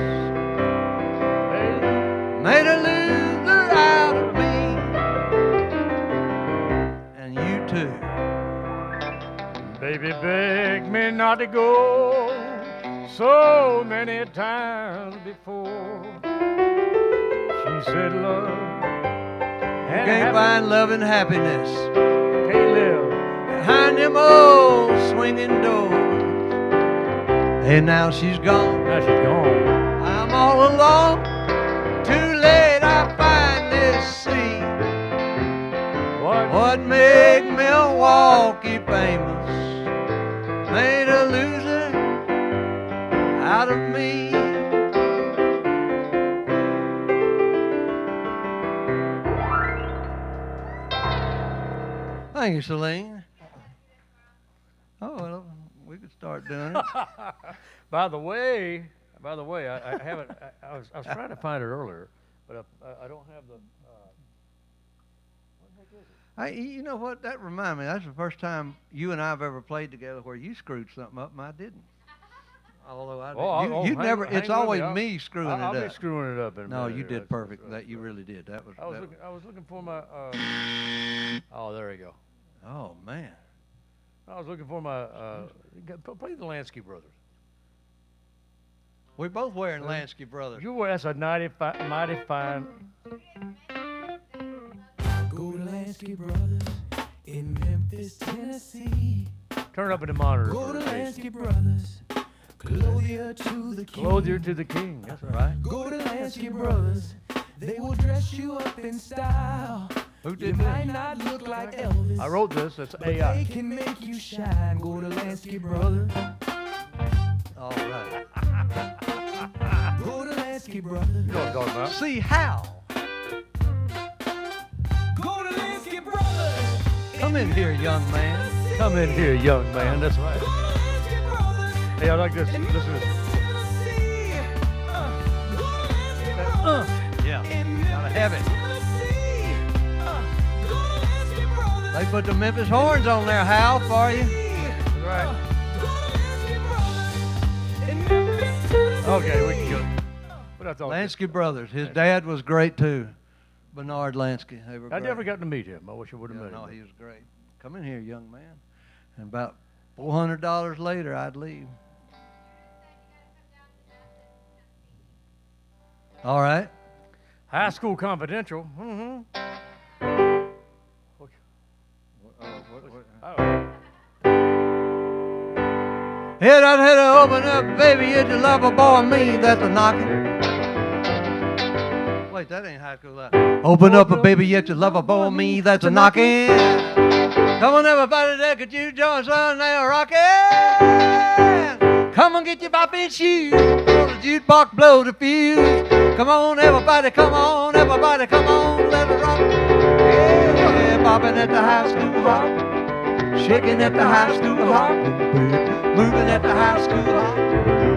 made a loser out of me, and you too. Baby begged me not to go so many times before. She said, love, You can't find love and happiness can't live. behind them old swinging doors. And now she's gone. Now she's gone. I'm all alone. Too late I finally see what made Milwaukee famous made a loser out of me. Thank you, Celine. Oh, well, we could start doing it. By the way, I haven't. I was trying to find it earlier, but I don't have the. What the heck is it? You know what? That reminds me. That's the first time you and I have ever played together where you screwed something up and I didn't. Although I did. You never. It's always me screwing it up. I'll be screwing it up. No, you did perfect. That you really did. That was. I was looking for my. Oh, there you go. Oh man. I was looking for my. Play the Lansky Brothers. We're both wearing Lansky Brothers. You wear that's a mighty fine. Go to Lansky Brothers in Memphis, Tennessee. Turn up in the monitor. Go to Lansky Brothers. Clothier to the king. Clothier to the king. That's right. Go to Lansky Brothers. They will dress you up in style. Who You did might that? not look like Elvis. I wrote this. That's but AI. they can make you shine. Go to Lansky Brothers. All right. Go to Lansky Brothers. You know what I'm talking about. See how? Go to Lansky Brothers. Come in here, young man. Come in here, young man. That's Go right. to Lansky Brothers. Hey, I like this. in Listen to this. Memphis, Tennessee. Go to Lansky Brothers. Yeah. In Gotta have Memphis, it. Tennessee. Go to Lansky Brothers. They put the Memphis horns on there, Hal, for you. That's right. Go to Lansky Brothers. In Memphis, Tennessee. Okay, we can go. But I thought Lansky Brothers. His dad was great too. Bernard Lansky. They were I great. never got to meet him. I wish I would have Yeah, met no, him. he was great. Come in here, young man. And about $400 later, I'd leave. All right. High School Confidential. Mm-hmm. Hit that head open up, baby, it's a lover boy me that's a knocking. Wait, that ain't high school. That. Open up, baby, yet you lover boy me that's a knocking. Come on, everybody, there, could you join us on there rocking? Come on, get your bopping shoes. Blow the jukebox, blow the fuse. Come on, everybody, come on, everybody, come on, let it rock. Yeah, bopping at the high school hop. Shaking at the high school hop, moving at the high school hop,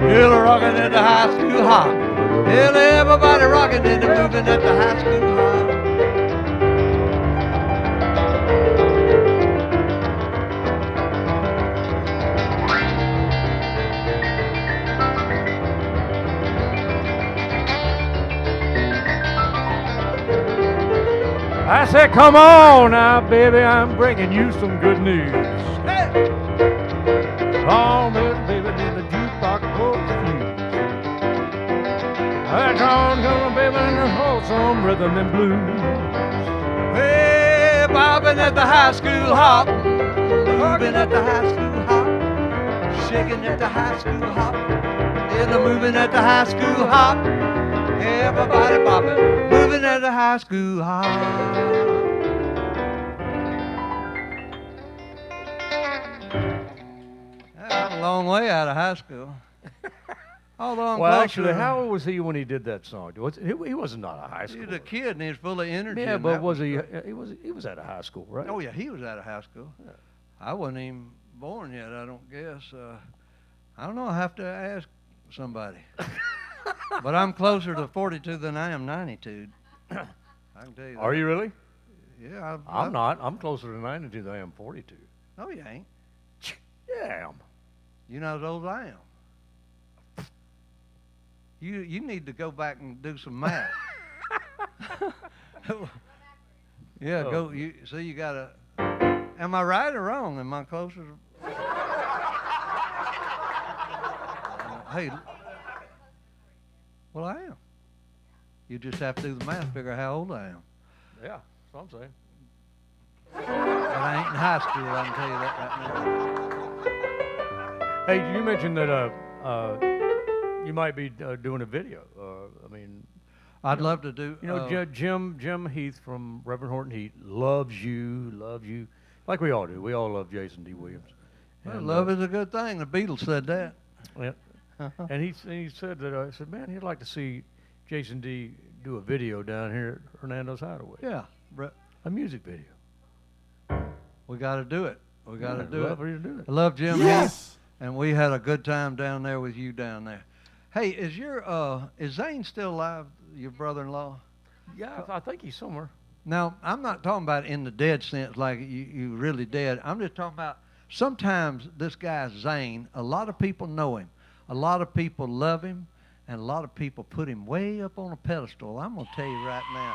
still rocking at the high school hop, still everybody rocking and moving at the high school hop. I said, come on now, baby, I'm bringing you some good news. Hey! Come on, baby, in the jukebox blow the fuse. Come on, baby, and the wholesome rhythm and blues. Hey, bobbing at the high school hop, moving at the high school hop, shaking at the high school hop, and moving at the high school hop. Everybody bopping, moving at the high school hop. I'm a long way out of high school. Although I'm Well, closer actually, to- how old was he when he did that song? He wasn't not a high He school. was a kid and he was full of energy. Yeah, and but that was he? good. He was out of high school, right? Oh yeah, he was out of high school. I wasn't even born yet. I don't guess. I don't know. I have to ask somebody. But I'm closer to 42 than I am 92. I can tell you that. Are you really? Yeah. I'm not. I'm closer to 92 than I am 42. No, you ain't. Yeah, I am. You're not as old as I am. You need to go back and do some math. Yeah, Oh. go. You see, you gotta. Am I right or wrong? Am I closer? Hey. Well, I am. You just have to do the math, figure out how old I am. Yeah, that's what I'm saying. But I ain't in high school, I can tell you that right now. Hey, you mentioned that you might be doing a video. I mean, I'd love to do. you know, Jim Heath from Reverend Horton Heat loves you, like we all do. We all love Jason D. Williams. Well, And, love is a good thing. The Beatles said that. Yeah. And he said that I said, man, he'd like to see Jason D. do a video down here at Hernandos Hideaway. Yeah. A music video. We got to do it. We got to do love it. for you to do it. I love Jim Yes. Heath, and we had a good time down there with you down there. Hey, is Zane still alive, your brother-in-law? Yeah, I think he's somewhere. Now, I'm not talking about in the dead sense, like you really dead. I'm just talking about sometimes this guy Zane, a lot of people know him. A lot of people love him, and a lot of people put him way up on a pedestal. I'm going to tell you right now,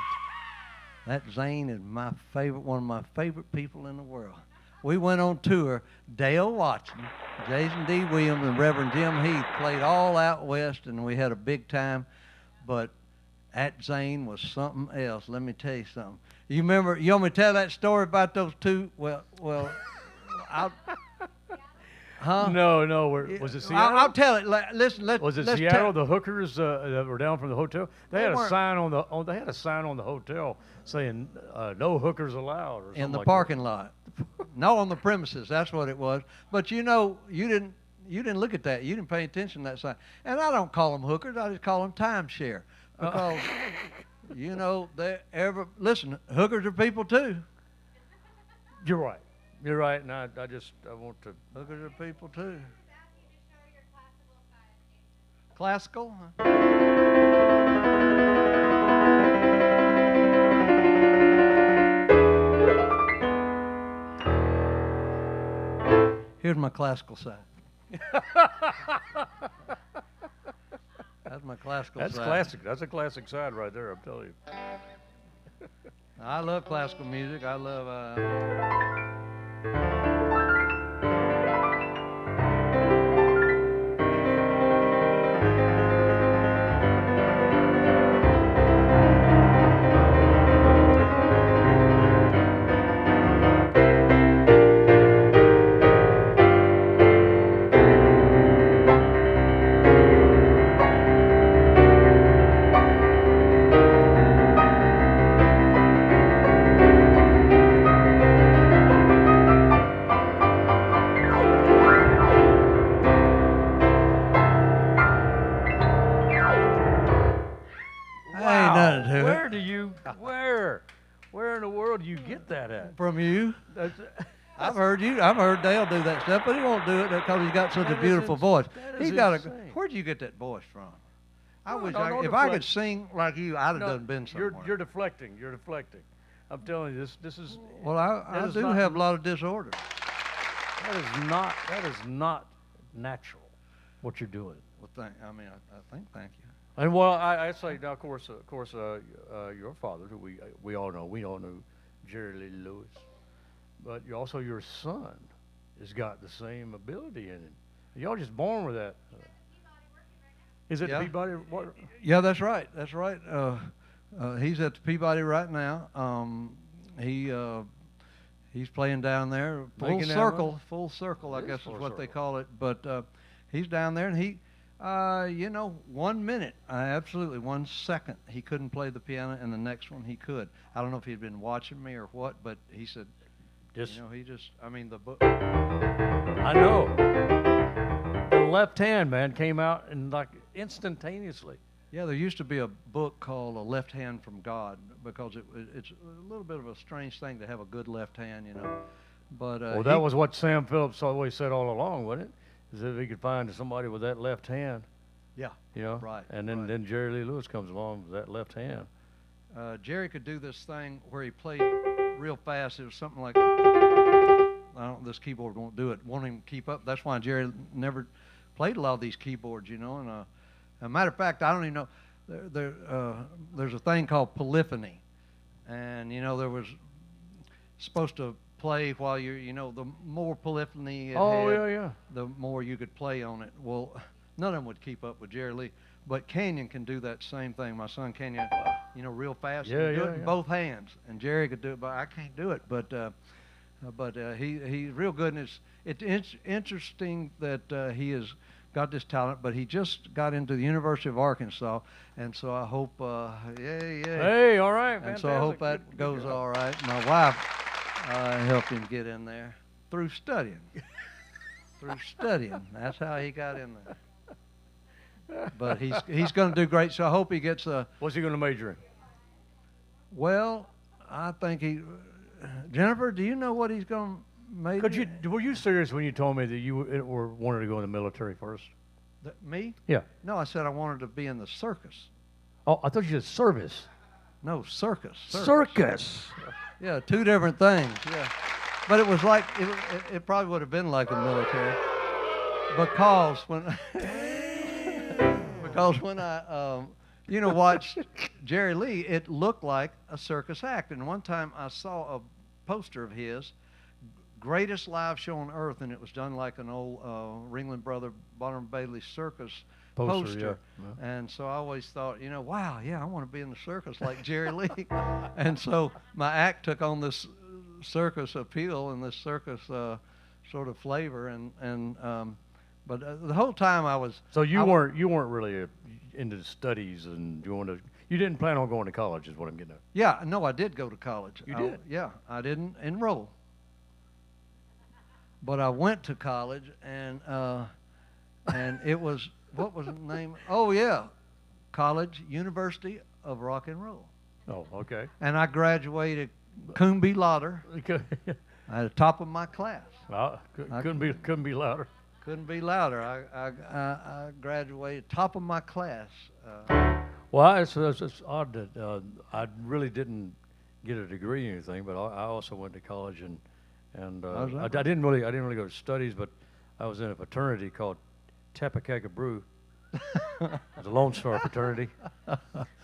that Zane is my favorite, one of my favorite people in the world. We went on tour. Dale Watson, Jason D. Williams, and Reverend Jim Heath played all out west, and we had a big time. But that Zane was something else. Let me tell you something. You remember? You want me to tell that story about those two? Well, huh? No. Was it Seattle? I'll tell it. Listen, Was it let's Seattle? The hookers that were down from the hotel. They had a weren't. sign on the. They had a sign on the hotel saying "No hookers allowed" or something in the like parking lot. No, on the premises. That's what it was. But you know, you didn't look at that. You didn't pay attention to that sign. And I don't call them hookers. I just call them timeshare because you know listen. Hookers are people too. that. You're right. You're right. And I want to. Hookers are people too. Ask you to show your classical side. Classical. Huh? Here's my classical side. That's my classical That's side. classic. That's a classic side right there. I'm telling you. I love classical music. I love. Where in the world do you get that at? From you. That's, I've heard Dale do that stuff, but he won't do it because he's got such a beautiful voice. He's got a. Where'd you get that voice from? If I could sing like you, I'd have done been somewhere. You're deflecting. You're deflecting. I'm telling you, this is. Well, I do have a lot of disorders. That is not natural. What you're doing. Well, thank you. And well, I say now, of course, your father, who we all know Jerry Lee Lewis, but also your son has got the same ability in him. Y'all just born with that. Is it the Peabody? What? Yeah, that's right. That's right. He's at the Peabody right now. He's playing down there, full circle, I guess is what they call it. But he's down there, and he, 1 minute, absolutely 1 second, he couldn't play the piano, and the next one he could. I don't know if he'd been watching me or what, but he said, the book. I know. The left hand, man, came out and like instantaneously. Yeah, there used to be a book called A Left Hand from God because it's a little bit of a strange thing to have a good left hand, But that was what Sam Phillips always said all along, wasn't it? Is if he could find somebody with that left hand. Yeah. Right. And then Jerry Lee Lewis comes along with that left hand. Jerry could do this thing where he played real fast. It was something like, this keyboard won't do it. Won't even keep up. That's why Jerry never played a lot of these keyboards, And as a matter of fact, I don't even know. There's a thing called polyphony, and there was supposed to play while you're, the more polyphony it had, the more you could play on it. Well, none of them would keep up with Jerry Lee, but Canyon can do that same thing. My son Canyon, real fast. He can do it in both hands, and Jerry could do it, but I can't do it. But he's real good, and it's interesting that he has got this talent, but he just got into the University of Arkansas, and so I hope, Hey, all right, and so I hope that goes all right. My wife helped him get in there through studying. That's how he got in there. But he's going to do great, so I hope he gets a... What's he going to major in? Well, I think Jennifer, do you know what he's going to make? Were you serious when you told me that you wanted to go in the military first? Me? Yeah. No, I said I wanted to be in the circus. Oh, I thought you said service. No, circus. Circus. Yeah, two different things. Yeah, but it was like it probably would have been like the military, because when I watched Jerry Lee, it looked like a circus act. And one time I saw a poster of his, greatest live show on earth, and it was done like an old Ringling Brother, Barnum Bailey circus poster. Yeah. And so I always thought, wow, yeah, I want to be in the circus like Jerry Lee. And so my act took on this circus appeal and this circus sort of flavor. But the whole time I was. So you weren't really into the studies, and you didn't plan on going to college, is what I'm getting at. Yeah, no, I did go to college. You did? Yeah, I didn't enroll. But I went to college, and it was, what was the name? Oh, yeah, University of Rock and Roll. Oh, okay. And I graduated cum laude at the top of my class. Well, couldn't be louder. Couldn't be louder. I graduated top of my class. Well, it's odd that I really didn't get a degree or anything, but I also went to college and I didn't really go to studies, but I was in a fraternity called Tappacaca Brew. It was a Lone Star fraternity. It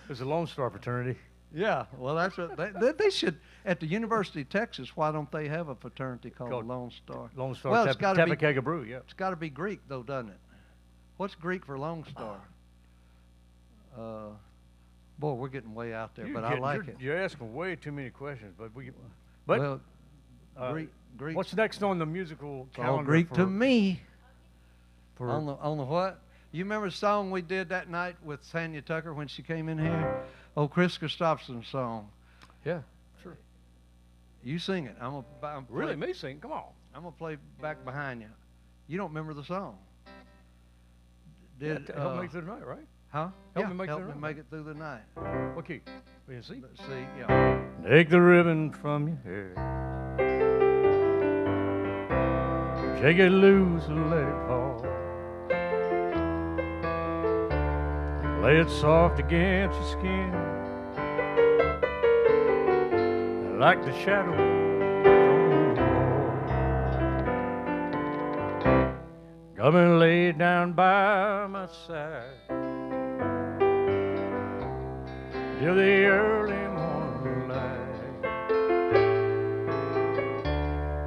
was a Lone Star fraternity. Yeah, well, that's what they should at the University of Texas. Why don't they have a fraternity called Lone Star? Lone Star. Well, Tappacaca Brew. Yeah. It's got to be Greek though, doesn't it? What's Greek for Lone Star? Boy, we're getting way out there, but I like it. You're asking way too many questions, but Greek. What's next on the musical calendar? All Greek to me. On the what? You remember the song we did that night with Tanya Tucker when she came in here? Oh, Chris Christopherson's song. Yeah, sure. You sing it. I'm really me sing? Come on. I'm gonna play back behind you. You don't remember the song? Help me make it through the night, right? Huh? Help me make it through the night. What key? C? C, yeah. Take the ribbon from your hair, shake it loose and let it fall. Lay it soft against your skin, like the shadow from the wall. Come and lay down by my side till the early morning light.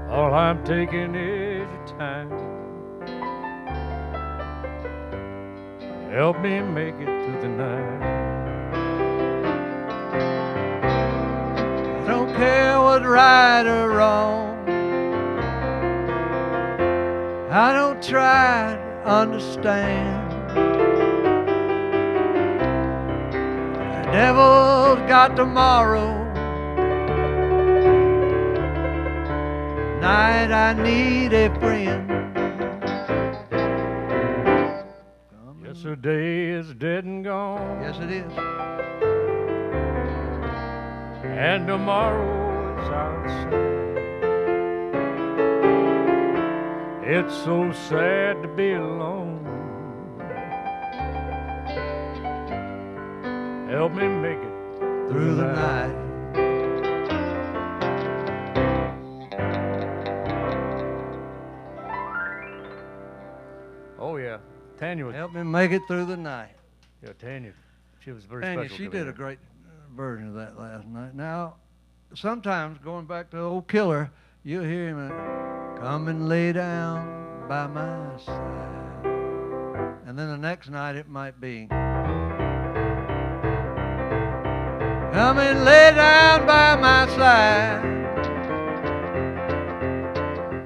All I'm taking is your time. Help me make it through the night. I don't care what's right or wrong. I don't try to understand. The devil's got tomorrow. Night I need a friend. Yesterday is dead and gone. Yes, it is. And tomorrow is outside. It's so sad to be alone. Help me make it through the night. Oh yeah, Tanya was. Help me make it through the night. Yeah, Tanya, she was very Tanya, special. she to did me. a great version of that last night. Now, sometimes going back to old Killer, you'll hear him come and lay down by my side. And then the next night it might be come and lay down by my side.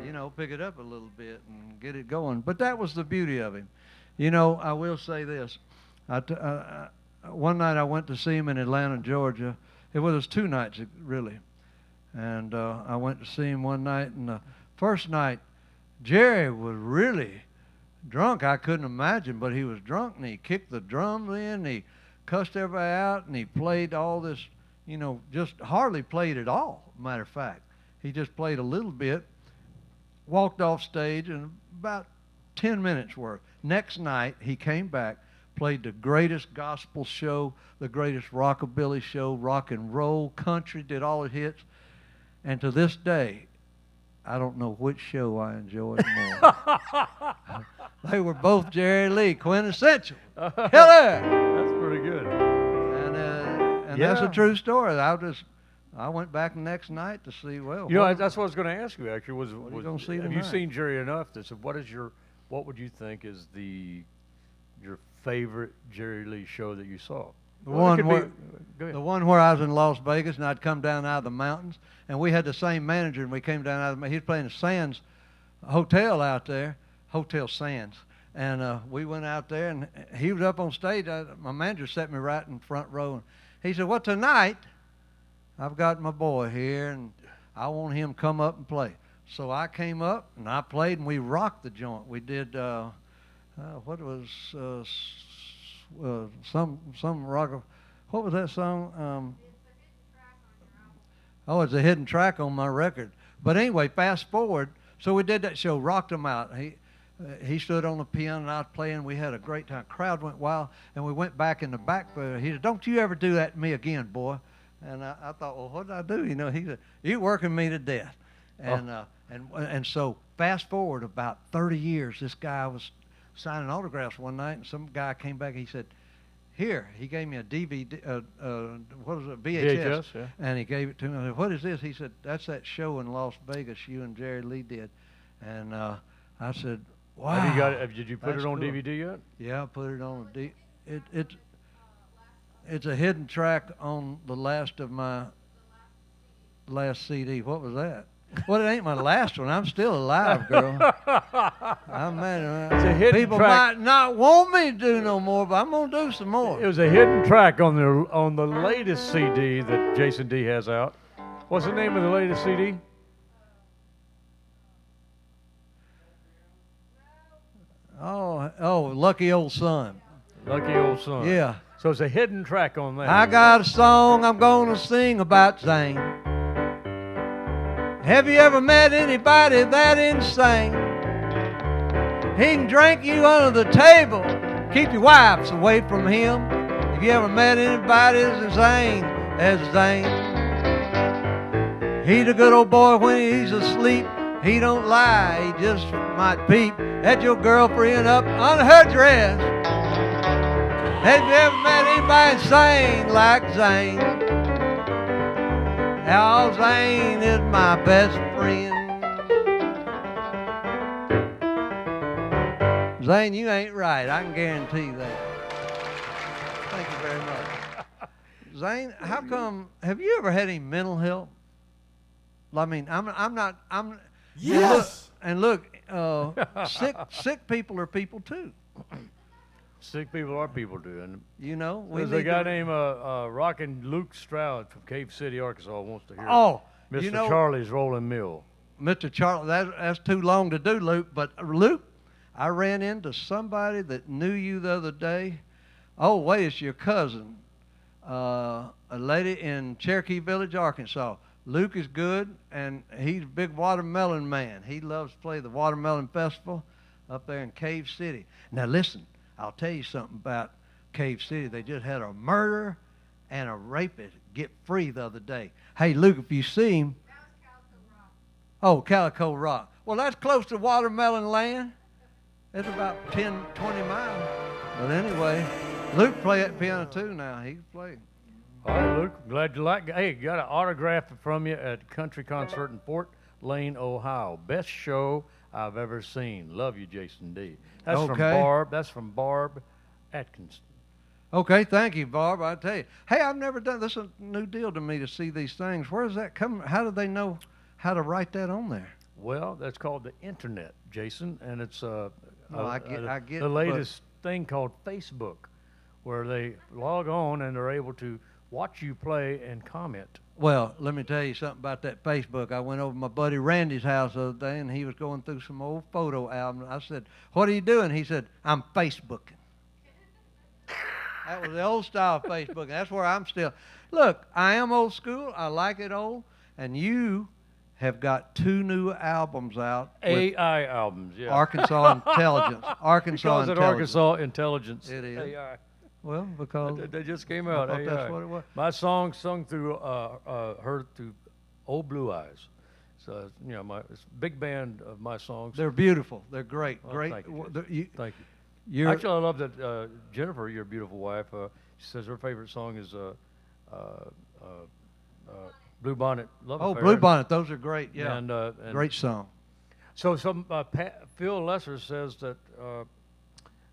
You know, pick it up a little bit and get it going. But that was the beauty of him. You know, I will say this. One night I went to see him in Atlanta, Georgia. It was 2 nights, really. And I went to see him one night, and the first night, Jerry was really drunk. I couldn't imagine, but he was drunk, and he kicked the drums in, and he cussed everybody out, and he played all this, you know, just hardly played at all, matter of fact. He just played a little bit, walked off stage, and about 10 minutes worth. Next night, he came back, played the greatest gospel show, the greatest rockabilly show, rock and roll, country, did all the hits. And to this day, I don't know which show I enjoyed more. They were both Jerry Lee, quintessential. Hello! That's pretty good. And that's a true story. I went back the next night to see, well. You know, that's what I was going to ask you, actually. What are you gonna see have tonight? you seen Jerry enough that said, what would you think is your favorite Jerry Lee show that you saw? The one where I was in Las Vegas and I'd come down out of the mountains, and we had the same manager, and we came down out of the, he was playing the Sands Hotel out there, Hotel Sands, and we went out there, and he was up on stage. My manager set me right in front row, and he said, well, tonight I've got my boy here, and I want him to come up and play. So I came up, and I played, and we rocked the joint. We did, what was some rock, what was that song? It's a hidden track on my record. But anyway, fast forward, so we did that show, rocked him out. He stood on the piano, and I was playing. We had a great time. Crowd went wild, and we went back in the back. He said, don't you ever do that to me again, boy. And I thought, well, what did I do? You know, he said, you're working me to death. And so fast forward about 30 years, this guy was signing autographs one night, and some guy came back, he said, here, he gave me a DVD, what was it, VHS, yeah. And he gave it to me. I said, what is this? He said, that's that show in Las Vegas you and Jerry Lee did. And I said, wow. Did you put it on DVD yet? Yeah, I put it on it's a hidden track on the last of my last CD. What was that? Well, it ain't my last one. I'm still alive, girl. I'm mad. It's a hidden People track. might not want me to do no more, but I'm gonna do some more. It was a hidden track on the latest CD that Jason D has out. What's the name of the latest CD? Oh, Lucky Old Son. Lucky Old Son. Yeah. So it's a hidden track on that. I got a song I'm gonna sing about Zane. Have you ever met anybody that insane? He can drink you under the table, keep your wives away from him. Have you ever met anybody as insane as Zane? He's a good old boy when he's asleep. He don't lie, he just might peep at your girlfriend up under her dress. Have you ever met anybody insane like Zane? Al Zane is my best friend. Zane, you ain't right. I can guarantee that. Thank you very much. Zane, how come, have you ever had any mental help? I mean, I'm not. Yes. And look, sick people are people too. Sick people are people too. And you know, there's a guy named Rockin' Luke Stroud from Cave City, Arkansas, wants to hear Mr. You know, Charlie's Rolling Mill. Mr. Charlie, that's too long to do, Luke. But Luke, I ran into somebody that knew you the other day. Oh, wait, it's your cousin, a lady in Cherokee Village, Arkansas. Luke is good, and he's a big watermelon man. He loves to play the Watermelon Festival up there in Cave City. Now listen, I'll tell you something about Cave City. They just had a murderer and a rapist get free the other day. Hey, Luke, if you see him. That was Calico Rock. Oh, Calico Rock. Well, that's close to Watermelon Land. It's about 10, 20 miles. But anyway, Luke play that piano too now. He can play. All right, Luke, glad you like it. Hey, got an autograph from you at Country Concert in Fort Lane, Ohio. Best show I've ever seen. Love you, Jason D. That's from Barb. That's from Barb Atkinson. Okay, thank you, Barb. I tell you. Hey, I've never done this. Is a new deal to me to see these things. Where does that come? How do they know how to write that on there? Well, that's called the internet, Jason, and it's I get the latest thing called Facebook, where they log on and they're able to watch you play and comment. Well, let me tell you something about that Facebook. I went over to my buddy Randy's house the other day, and he was going through some old photo albums. I said, "What are you doing?" He said, "I'm Facebooking." That was the old style Facebook. That's where I'm still. Look, I am old school. I like it old. And you have got 2 new albums out. AI albums, yeah. Arkansas Intelligence. Arkansas Because Intelligence. at Arkansas Intelligence. It is. AI. Well, because They just came I out. thought AI. that's what it was. My song sung through heard through Old Blue Eyes. So it's a big band of my songs. They're beautiful. They're great. Oh, Great. thank you, Thank you. You're, Actually, I love that Jennifer, your beautiful wife, she says her favorite song is Blue Bonnet Love Affair. Blue Bonnet. Those are great. Yeah. And Great song. So Phil Lesser says that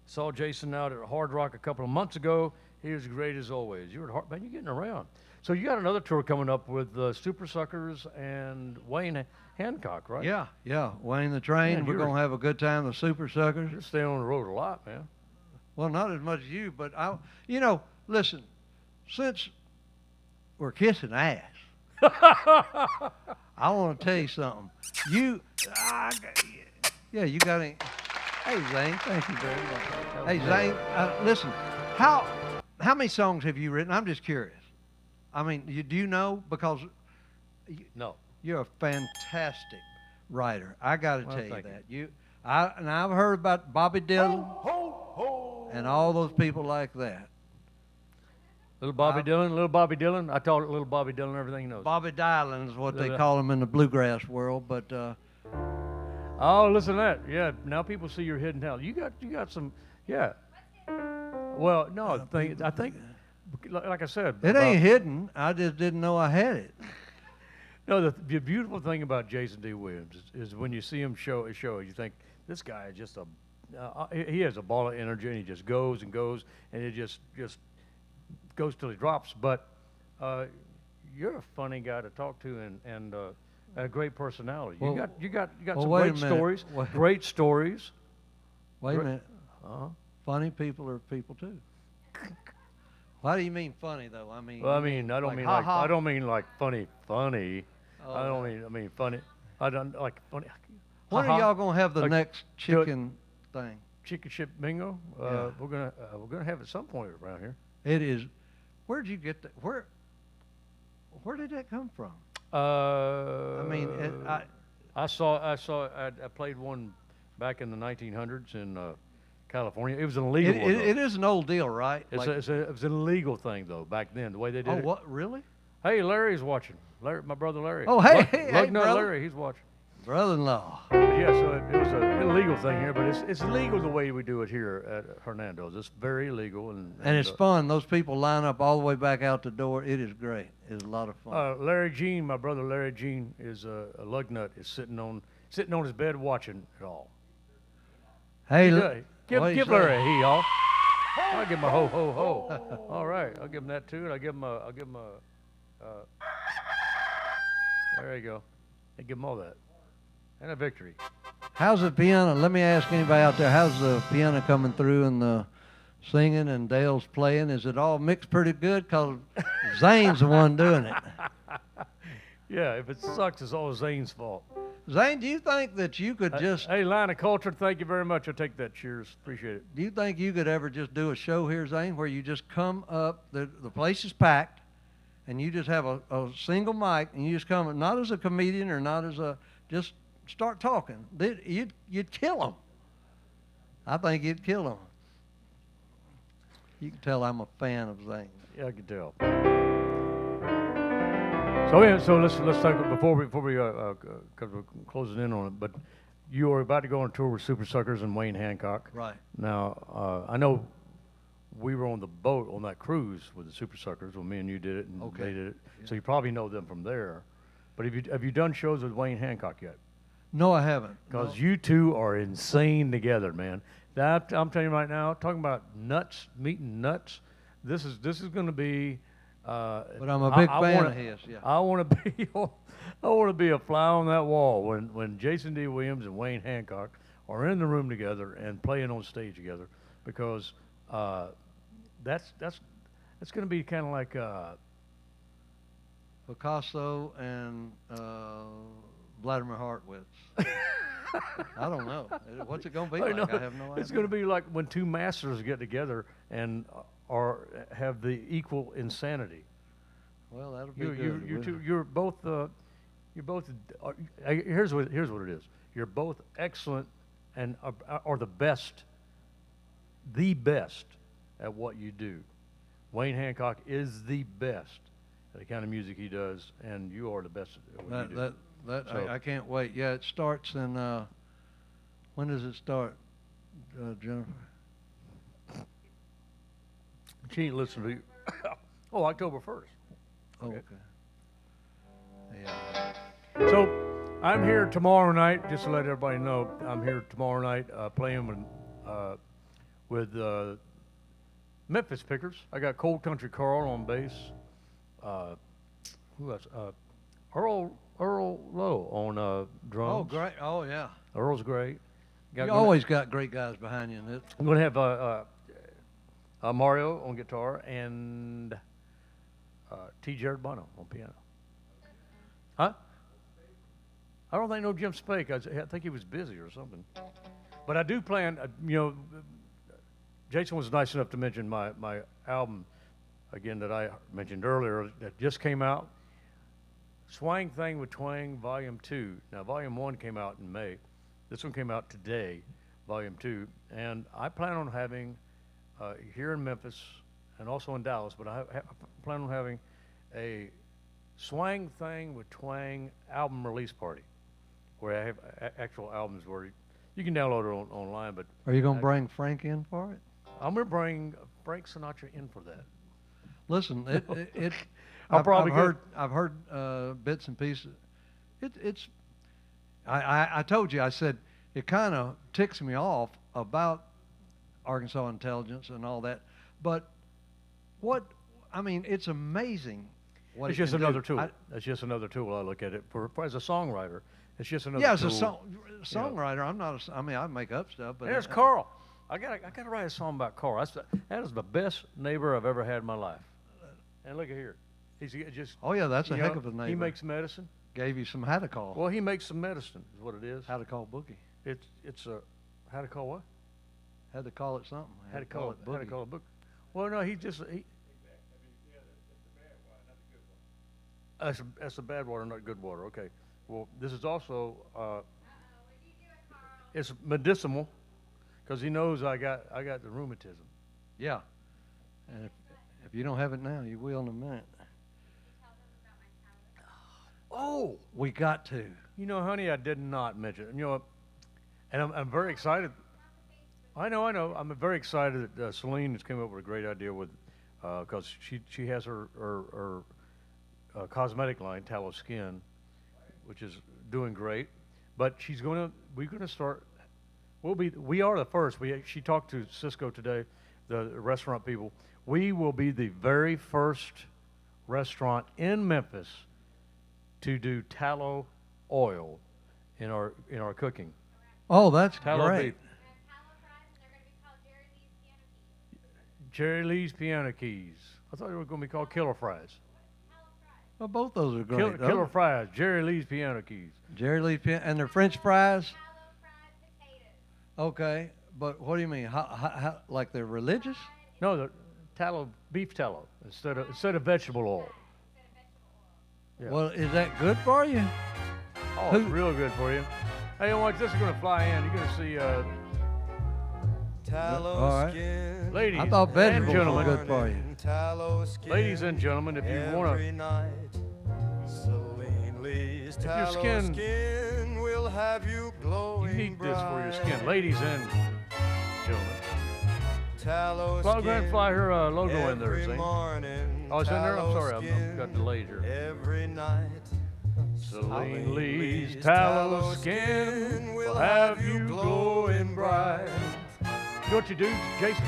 saw Jason out at Hard Rock a couple of months ago. He was great as always. You're at Hard, man. You're getting around. So you got another tour coming up with Super Suckers and Wayne Hancock, right? Yeah, yeah. Wayne the Train. Man, We're going to have a good time. The Super Suckers. You're staying on the road a lot, man. Well, not as much as you, but listen, since we're kissing ass, I want to tell you something. You got any? Hey, Zane, thank you very much. Hey, Zane, listen, how many songs have you written? I'm just curious. I mean, do you know? Because No. you're a fantastic writer. I got to tell you thank that. And I've heard about Bobby Dylan and all those people like that. Little Bobby Dylan. I taught little Bobby Dylan everything he knows. Bobby Dylan is what they call him in the bluegrass world, but Oh, listen to that. Yeah, now people see your hidden talent. You got some, yeah. Well, no, I think, like I said. it ain't hidden. I just didn't know I had it. No, the beautiful thing about Jason D. Williams is when you see him show, you think, this guy is just he has a ball of energy, and he just goes and goes, and it just goes till he drops. But you're a funny guy to talk to, and a great personality. Well, you got well, some wait a great minute. stories. Wait. Great stories. Wait a minute. Uh-huh. Funny people are people too. Why do you mean funny though? I mean. Well, I mean, I don't like, mean ha, like ha. I don't mean like funny. Oh, I mean funny. I don't like funny. When Ha, are ha. y'all gonna have the Like, next chicken thing? Chicken ship bingo. Yeah. We're gonna have it at some point around here. It is. Where'd you get that? Where did that come from? I mean, I played one back in the 1900s in California. It was an illegal one. It is an old deal, right? It was an illegal thing though back then. The way they did Oh, it. what? Really? Hey, Larry's watching. My brother Larry. Oh, hey, Lug Nut brother. Larry, he's watching. Brother-in-law. But yeah, so it was an illegal thing here, but it's legal the way we do it here at Hernandos. It's very legal and And it's fun. Those people line up all the way back out the door. It is great. It's a lot of fun. Larry Jean, my brother Larry Jean, is a lug nut. Is sitting on his bed watching it all. Hey, Give what do you Larry say? a he, y'all. I'll give him a ho ho ho. All right, I'll give him that too, and I'll give him a there you go. I give him all that. And a victory. How's the piano? Let me ask anybody out there, how's the piano coming through and the singing and Dale's playing? Is it all mixed pretty good? Because Zane's the one doing it. Yeah, if it sucks, it's all Zane's fault. Zane, do you think that you could just, Hey, Line of Culture, thank you very much. I'll take that. Cheers. Appreciate it. do you think you could ever just do a show here, Zane, where you just come up, the place is packed, and you just have a single mic, and you just come, not as a comedian or not as just start talking. You'd kill them. I think you'd kill them. You can tell I'm a fan of Zane. Yeah, I can tell. So yeah, so let's talk before we because we're closing in on it. But you are about to go on tour with Super Suckers and Wayne Hancock. Right. Now I know we were on the boat on that cruise with the Super Suckers when me and you did it and Okay. they did it. Yeah. So you probably know them from there. But have you done shows with Wayne Hancock yet? No, I haven't. Because No. you two are insane together, man. That I'm telling you right now, talking about nuts, meeting nuts. This is going to be. But I'm a big fan of his. Yeah. I want to be a fly on that wall when Jason D. Williams and Wayne Hancock are in the room together and playing on stage together, because that's going to be kind of like. Picasso and Vladimir Horowitz. I don't know. What's it going to be like? I have no idea. It's going to be like when two masters get together and have the equal insanity. Well, that'll be good. You're both You're both. Here's what it is. You're both excellent, and are the best at what you do. Wayne Hancock is the best at the kind of music he does, and you are the best at what you do. So, I can't wait. Yeah, it starts in. When does it start, Jennifer? She ain't listening to you. Oh, October 1st. Oh, okay. Yeah. So I'm here tomorrow night, just to let everybody know, I'm here tomorrow night playing with Memphis Pickers. I got Cold Country Carl on bass. Who else? Earl Lowe on drums. Oh, great. Oh, yeah. Earl's great. You always got great guys behind you in it. I'm going to have Mario on guitar and T. Jared Bono on piano. Huh? I don't think no Jim Spake. I think he was busy or something. But I do plan, Jason was nice enough to mention my album, again, that I mentioned earlier, that just came out. Swang Thing with Twang, Volume 2. Now, Volume 1 came out in May. This one came out today, Volume 2. And I plan on having, here in Memphis, and also in Dallas, but I plan on having a Swang Thing with Twang album release party, where I have actual albums where you can download it online. But are you going to bring Frank in for it? I'm going to bring Frank Sinatra in for that. Listen, I've heard bits and pieces. I told you, I said it kind of ticks me off about Arkansas intelligence and all that, but it's amazing. It's just another tool. It's just another tool. I look at it for as a songwriter. It's just another tool. Yeah, as a songwriter, I'm not. I make up stuff. But there's Carl. I gotta write a song about Carl. That is the best neighbor I've ever had in my life. And look at here. He's just. Oh yeah, that's a heck of a neighbor. He makes medicine. Gave you some how to call. Well, he makes some medicine. Is what it is. How to call boogie. It's a how to call what? Had to call it something. How to call it boogie. How to call it boogie. Well, no, he. That's the bad water, not good water. Okay. Well, this is also it's medicinal, because he knows I got the rheumatism. Yeah. And if you don't have it now, you will in a minute. Oh, we got to. You know, honey, I did not mention. And I'm very excited. I know. I'm very excited that Celine has come up with a great idea with, because she has her cosmetic line, Tallow Skin, which is doing great. But we're gonna start. We are the first. She talked to Cisco today, the restaurant people. We will be the very first restaurant in Memphis to do tallow oil in our cooking. Oh, that's tallow great. Beef. Jerry Lee's Piano Keys. I thought they were going to be called Killer Fries. Well, both those are great. Killer Fries, Jerry Lee's Piano Keys. Jerry Lee's and they're French fries. Okay, but what do you mean? How like they're religious? No, they're beef tallow instead of vegetable oil. Yeah. Well, is that good for you? Oh, it's real good for you. Hey, this is going to fly in. You're going to see tallow skin. Ladies I thought and gentlemen, were good for you. Ladies and gentlemen, if you want to, if your skin will have you glowing, you need this for your skin. Ladies and gentlemen, tallow go ahead and fly her logo every in there. See? Morning, oh, it's in there. I'm sorry, I've got delayed here. Every night. Celine Lee's tallow skin will have you glowing bright. You know what you do, Jason?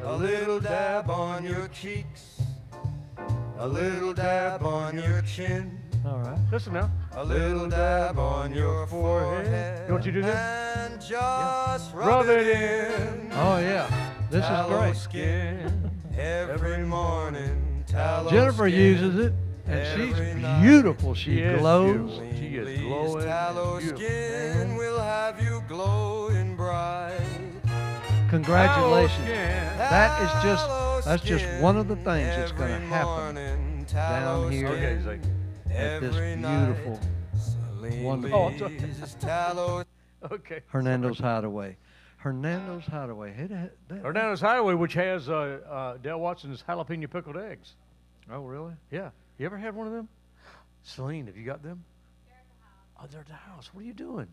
A little dab on your cheeks, a little dab on your chin. All right. Listen now. A little dab on your forehead. You know what you do there? And just rub it in. Oh yeah, this is great. Skin every morning. Tallow Jennifer skin. Uses it, and she's beautiful. She glows. She is glowing. Tallow skin will have you glowing bright. Congratulations. That's just one of the things that's going to happen down here. Okay, Zach. at this Every beautiful, night, Celine wonderful- Oh, I'm sorry. leaves tallow. Okay. Hernandos Hideaway. Hernandos Hideaway. Hey, Hernandos Hideaway, which has Dale Watson's jalapeno pickled eggs. Oh, really? Yeah. You ever had one of them? Celine, have you got them? Oh, they're at the house. What are you doing?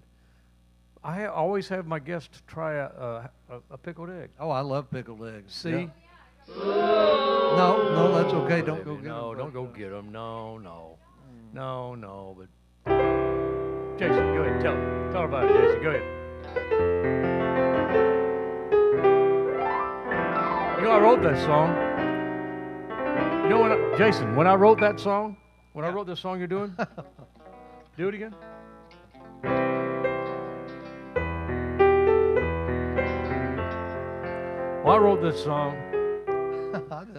I always have my guests try a pickled egg. Oh, I love pickled eggs. See? Yeah. No, that's okay. Don't go get them. No, don't go get them. No. But Jason, go ahead. Tell about it, Jason. Go ahead. You know, I wrote that song. You know, Jason, when I wrote that song, I wrote this song you're doing, do it again. Well, I wrote this song.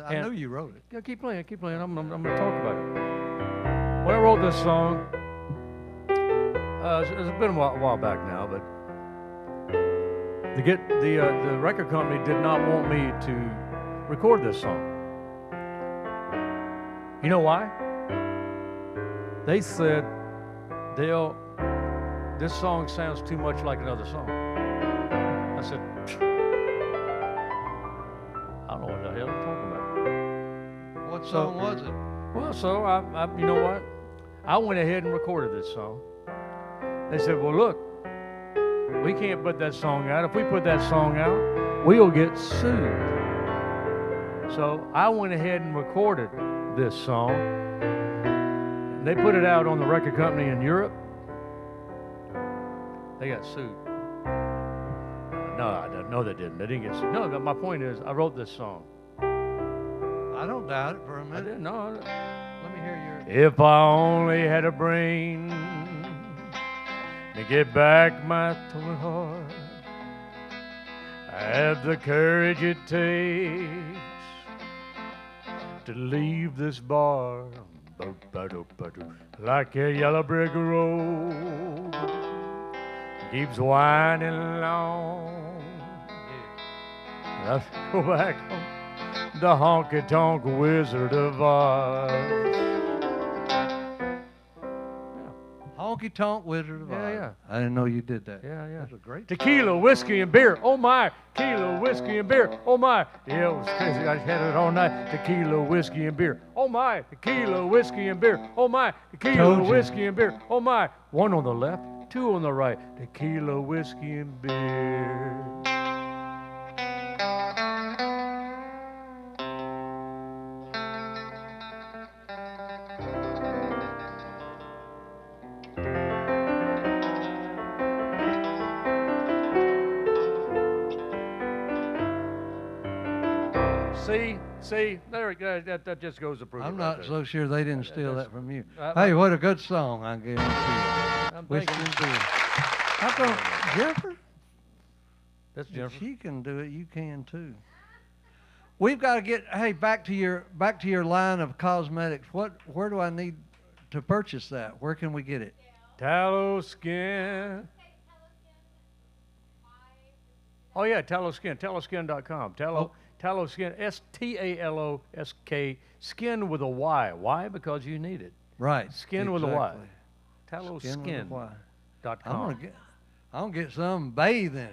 I know you wrote it. Yeah, keep playing. I'm going to talk about it. When I wrote this song, it's been a while back now, but the record company did not want me to record this song. You know why? They said, Dale, this song sounds too much like another song. I said, I don't know what the hell I'm talking about. What song was it? Well, so I you know what? I went ahead and recorded this song. They said, well, look, we can't put that song out. If we put that song out, we'll get sued. So I went ahead and recorded this song. And they put it out on the record company in Europe. They got sued. No, they didn't. They didn't get sued. No, my point is, I wrote this song. I don't doubt it for a I minute. didn't. No. Let me hear your. If I only had a brain to get back my torn heart, I have the courage it takes to leave this bar like a yellow brick road keeps winding along. I have to go back home, the honky-tonk Wizard of Oz. Honky Tonk Wizard of Oz. Yeah. I didn't know you did that. Yeah. That's a great. Tequila, whiskey, and beer. Oh my. Tequila, whiskey, and beer. Oh my. Yeah, it was crazy. I had it all night. Tequila, whiskey, and beer. Oh my. Tequila, whiskey, and beer. Oh my. Tequila, Told you. whiskey, and beer. Oh my. One on the left, two on the right. Tequila, whiskey, and beer. See, there we go. That just goes to prove it I'm right not there. so sure they didn't steal that from you. I- Hey, what a good song, I guarantee you. I'm Whiskey thinking, and beer. How come Jennifer? that's If Jennifer. she can do it, you can too. We've got to get back to your line of cosmetics. Where do I need to purchase that? Where can we get it? Tallow Skin. Oh yeah, Tallow Skin. Tallowskin.com. Tallow Skin. STALOSK. Skin with a Y. Why? Because you need it. Right. Skin with a Y. Skin with a Y. Tallowskin.com. I'm gonna get some bathe in it.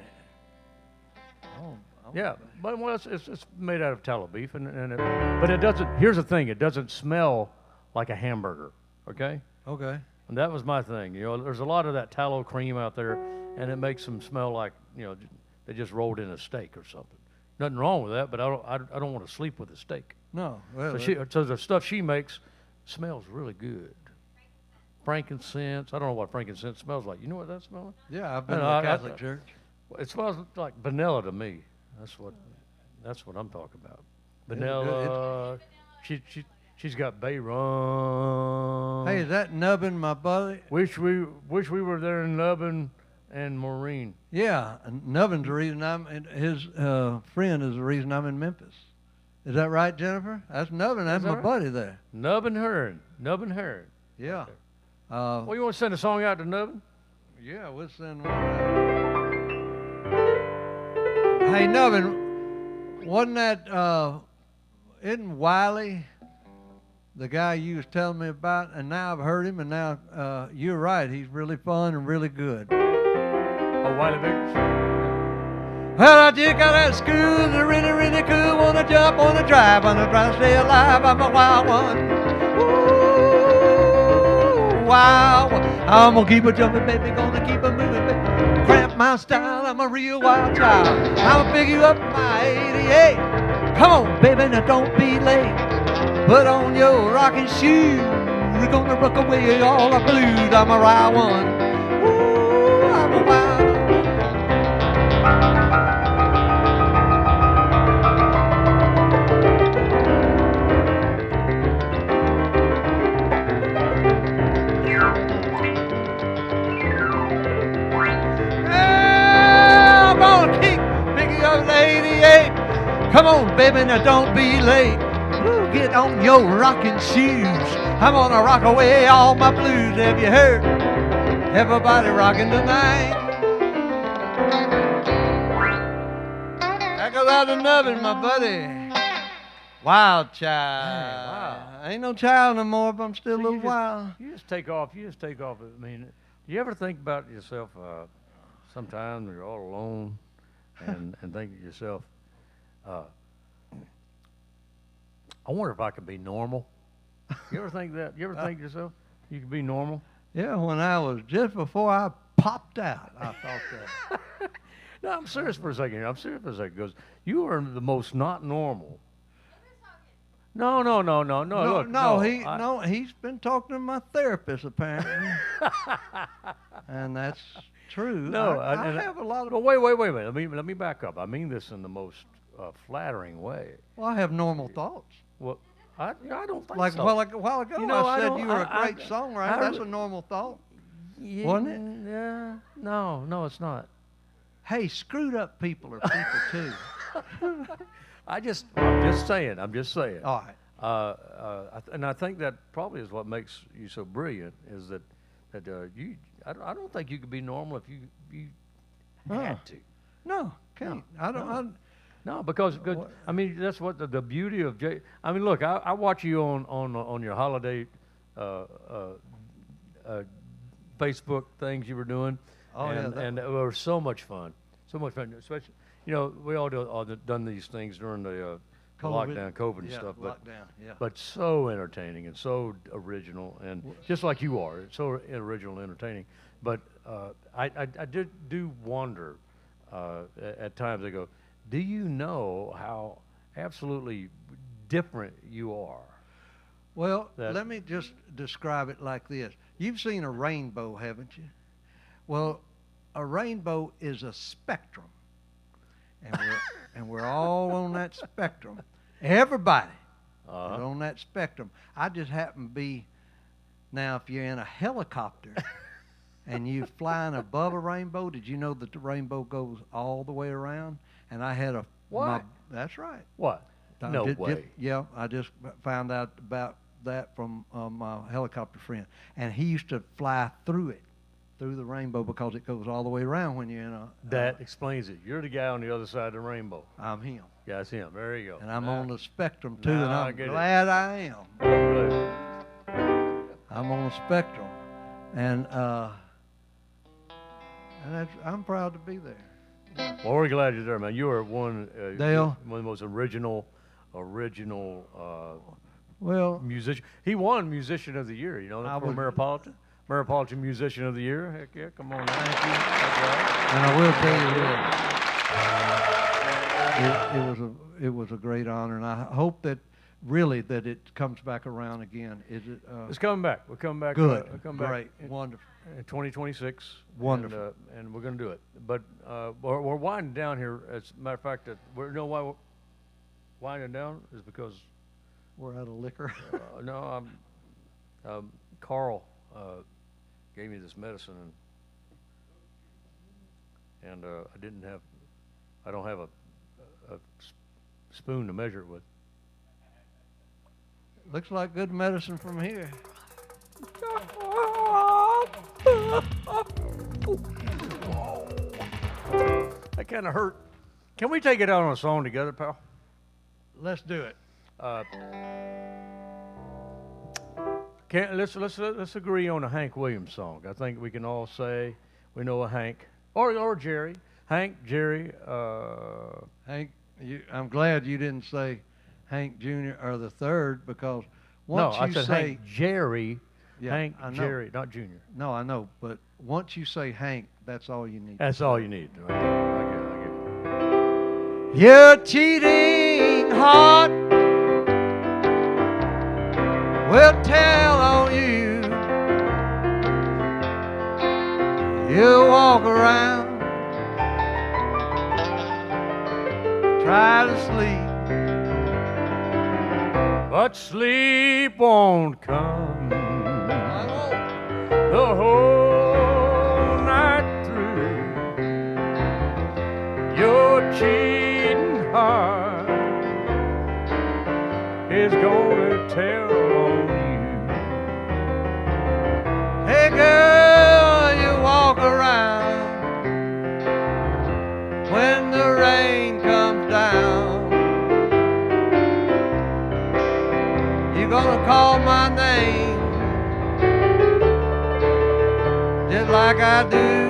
Yeah, but well, it's made out of tallow beef, but it doesn't. Here's the thing: it doesn't smell like a hamburger. Okay. Okay. And that was my thing. You know, there's a lot of that tallow cream out there, and it makes them smell like, you know, they just rolled in a steak or something. Nothing wrong with that, but I don't want to sleep with a steak. No. Well, So the stuff she makes smells really good. Frankincense. I don't know what frankincense smells like. You know what that smells like? yeah, I've been to No, the Catholic church. It smells like vanilla to me. That's what I'm talking about. Vanilla. She's got bay rum. Hey, is that Nubbin, my buddy? Wish we were there in Nubbin and Maureen. Yeah, and Nubbin's the reason his friend is the reason I'm in Memphis. Is that right, Jennifer? That's Nubbin. That's my buddy there. Nubbin Hearn. Yeah. Well, you want to send a song out to Nubbin? Yeah, we'll send one out. Hey, Nubbin, wasn't that, isn't Wiley the guy you was telling me about, and now I've heard him, and now you're right. He's really fun and really good. Oh, Wiley Vickers? Well, I just got out of school, and really, really cool. Wanna jump, wanna drive, wanna try to stay alive. I'm a wild one. Ooh, wild one. I'm gonna keep a jumping, baby, gonna keep a moving, baby. Cramp my style, I'm a real wild child. I'ma pick you up in my 88. Come on, baby, now don't be late. Put on your rocking shoes. We're gonna rock away all the blues. I'm a wild one. Ooh, I'm a wild one. I'm gonna keep picking up 88. Come on, baby, now don't be late. Ooh, get on your rocking shoes. I'm gonna rock away all my blues. Have you heard? Everybody rocking tonight. That goes out to Nubbin, my buddy. Wild child. Wow. I ain't no child no more, but I'm still a little wild. You just take off. I mean, do you ever think about yourself sometimes when you're all alone and think to yourself, I wonder if I could be normal? You ever think that? You ever think to yourself you could be normal? Yeah, when I was just before I popped out, I thought that. No, I'm serious for a second. Because you are the most not normal. No. Look, he's been talking to my therapist apparently, and that's true. No, I have a lot of. But wait a minute. Let me back up. I mean this in the most flattering way. Well, I have normal thoughts. Well, I don't think Like so. a while ago, You know, I I said don't- you were I- a great songwriter. That's a normal thought, wasn't it? Yeah. No, it's not. Hey, screwed up people are people too. I'm just saying. All right. And I think that probably is what makes you so brilliant is that you. I don't think you could be normal if you had to. No, can't. I don't. No, because I mean that's what the beauty of Jay. I mean, look, I watch you on your holiday Facebook things you were doing, and it was so much fun, especially we all done these things during the COVID and stuff, but so entertaining and so original, and just like you are, it's so original and entertaining. But I do wonder at times. I go, do you know how absolutely different you are? Well, let me just describe it like this. You've seen a rainbow, haven't you? Well, a rainbow is a spectrum, and we're all on that spectrum. Everybody is on that spectrum. I just happen to be. Now, if you're in a helicopter and you're flying above a rainbow, did you know that the rainbow goes all the way around? And I had What? That's right. What? No way. Yeah, I just found out about that from my helicopter friend. And he used to fly through the rainbow because it goes all the way around when you're in a... That explains it. You're the guy on the other side of the rainbow. I'm him. Yeah, that's him. There you go. And I'm on the spectrum, too, Now and I I'm get it. glad I am. Good. I'm on the spectrum. And I'm proud to be there. Well, we're glad you're there, man. You are one Dale? of the most original Well, musician. He won Musician of the Year, for Metropolitan. Metropolitan Musician of the Year. Heck yeah, come on. Thank you. and I will tell you this. It was a great honor, and I hope that really that it comes back around again. Is it? It's coming back. We'll come back. Good. We'll come back Great. Wonderful. in 2026. Wonderful. And we're going to do it. But we're winding down here. As a matter of fact, why we're winding down is because We're out of liquor. no, Carl gave me this medicine, and I don't have a spoon to measure it with. Looks like good medicine from here. That kind of hurt. Can we take it out on a song together, pal? Let's do it. Let's agree on a Hank Williams song. I think we can all say we know a Hank or Jerry. Hank, Jerry. Hank, I'm glad you didn't say Hank Jr. or the third, because once I you said say Hank Jerry. Yeah, Hank I know. Jerry, not Junior. No, I know, but once you say Hank, that's all you need. That's all you need. Right there. I get it. Your cheating heart will tell on you. You walk around, try to sleep, But sleep won't come I won't. the whole night through. Your cheating heart is gonna tell on you. Hey girl, you walk around when the rain comes down. You're gonna call my name just like I do.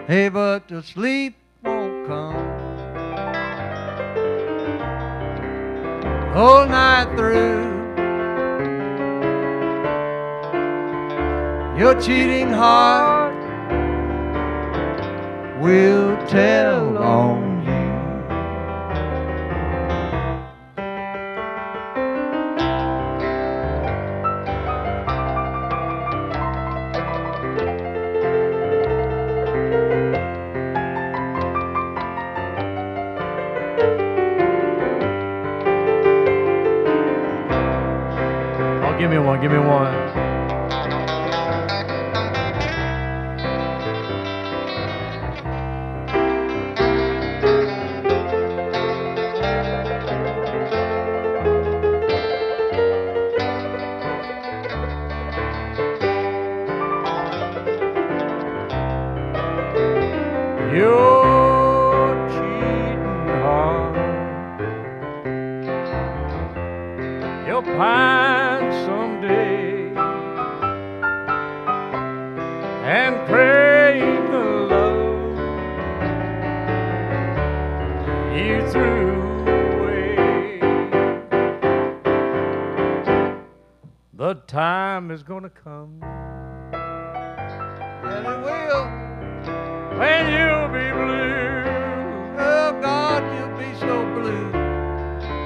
Hey, but the sleep won't come whole night through. Your cheating heart will tell on you. Oh, give me one, give me one. Your cheating heart, you'll pine someday and crave the love you threw away. The time is gonna come And it will. when you'll be blue, Oh God, you'll be so blue.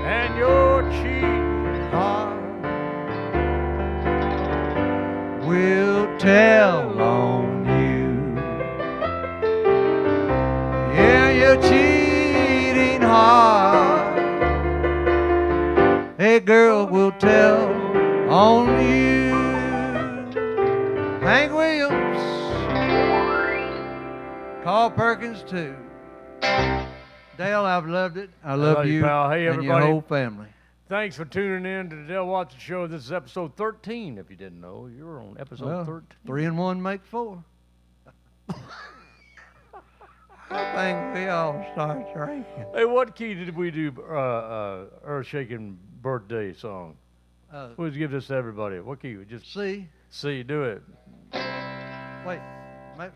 and your cheating heart Will tell on you. Yeah, your cheating heart, hey girl, will tell on you. Hank Williams, Carl Perkins too. Dale, I've loved it. I love you, pal. Hey, and your everybody. whole family. Thanks for tuning in to the Dale Watson Show. This is episode 13, if you didn't know. You're on episode Well, 13. 3 and 1 make 4. I think we all start drinking. Hey, what key did we do Earth-Shaking birthday song? Please give this to everybody. What key? Just C. C, do it. Wait.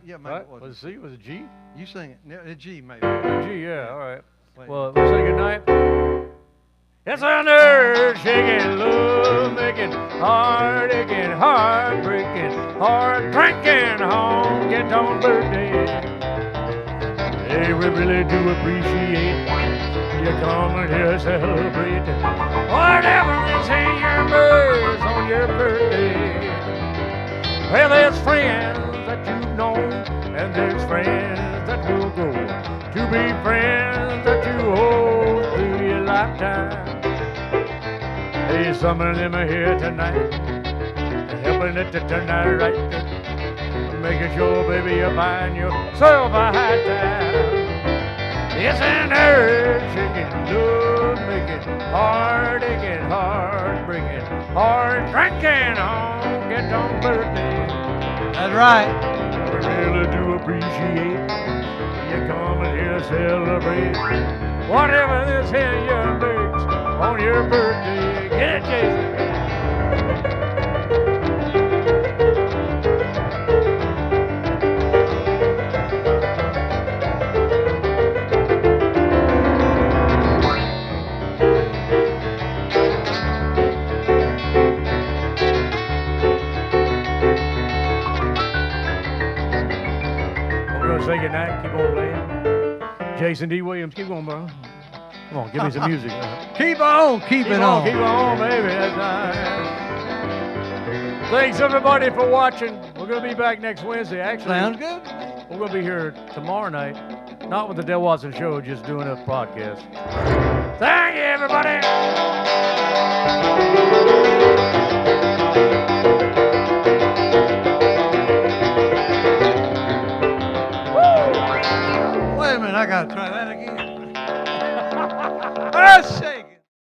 Yeah, maybe Right? it Was wasn't. it C? Was it G? You sing it. No, G, maybe. G, yeah, all right. Wait. Well, we'll say goodnight. It's an earth-shaking, love-making, heart-aching, heart-breaking, heart-drinking, honky-tonk birthday. Hey, we really do appreciate you coming here to celebrate whatever is in your birds on your birthday. Well, there's friends that you've known, and there's friends that will grow to be friends that you hold through your lifetime. Hey, some of them are here tonight, helping it to turn out right, making sure, baby, you find yourself a high time. It's an earth-shaking, love-making, heart-aching, heart-breaking, heart-drinking, honky-tonk birthday. That's right. We really do appreciate you coming here to celebrate whatever this here young makes on your birthday. Get it, Jason. Mason D. Williams, keep going, bro. Come on, give me some music. Keep on keeping on. Keep on, baby. Thanks, everybody, for watching. We're going to be back next Wednesday. Actually, Sounds good. we're going to be here tomorrow night. Not with the Dale Watson Show, just doing a podcast. Thank you, everybody. Wait a minute, I gotta try that again. Let's shake it.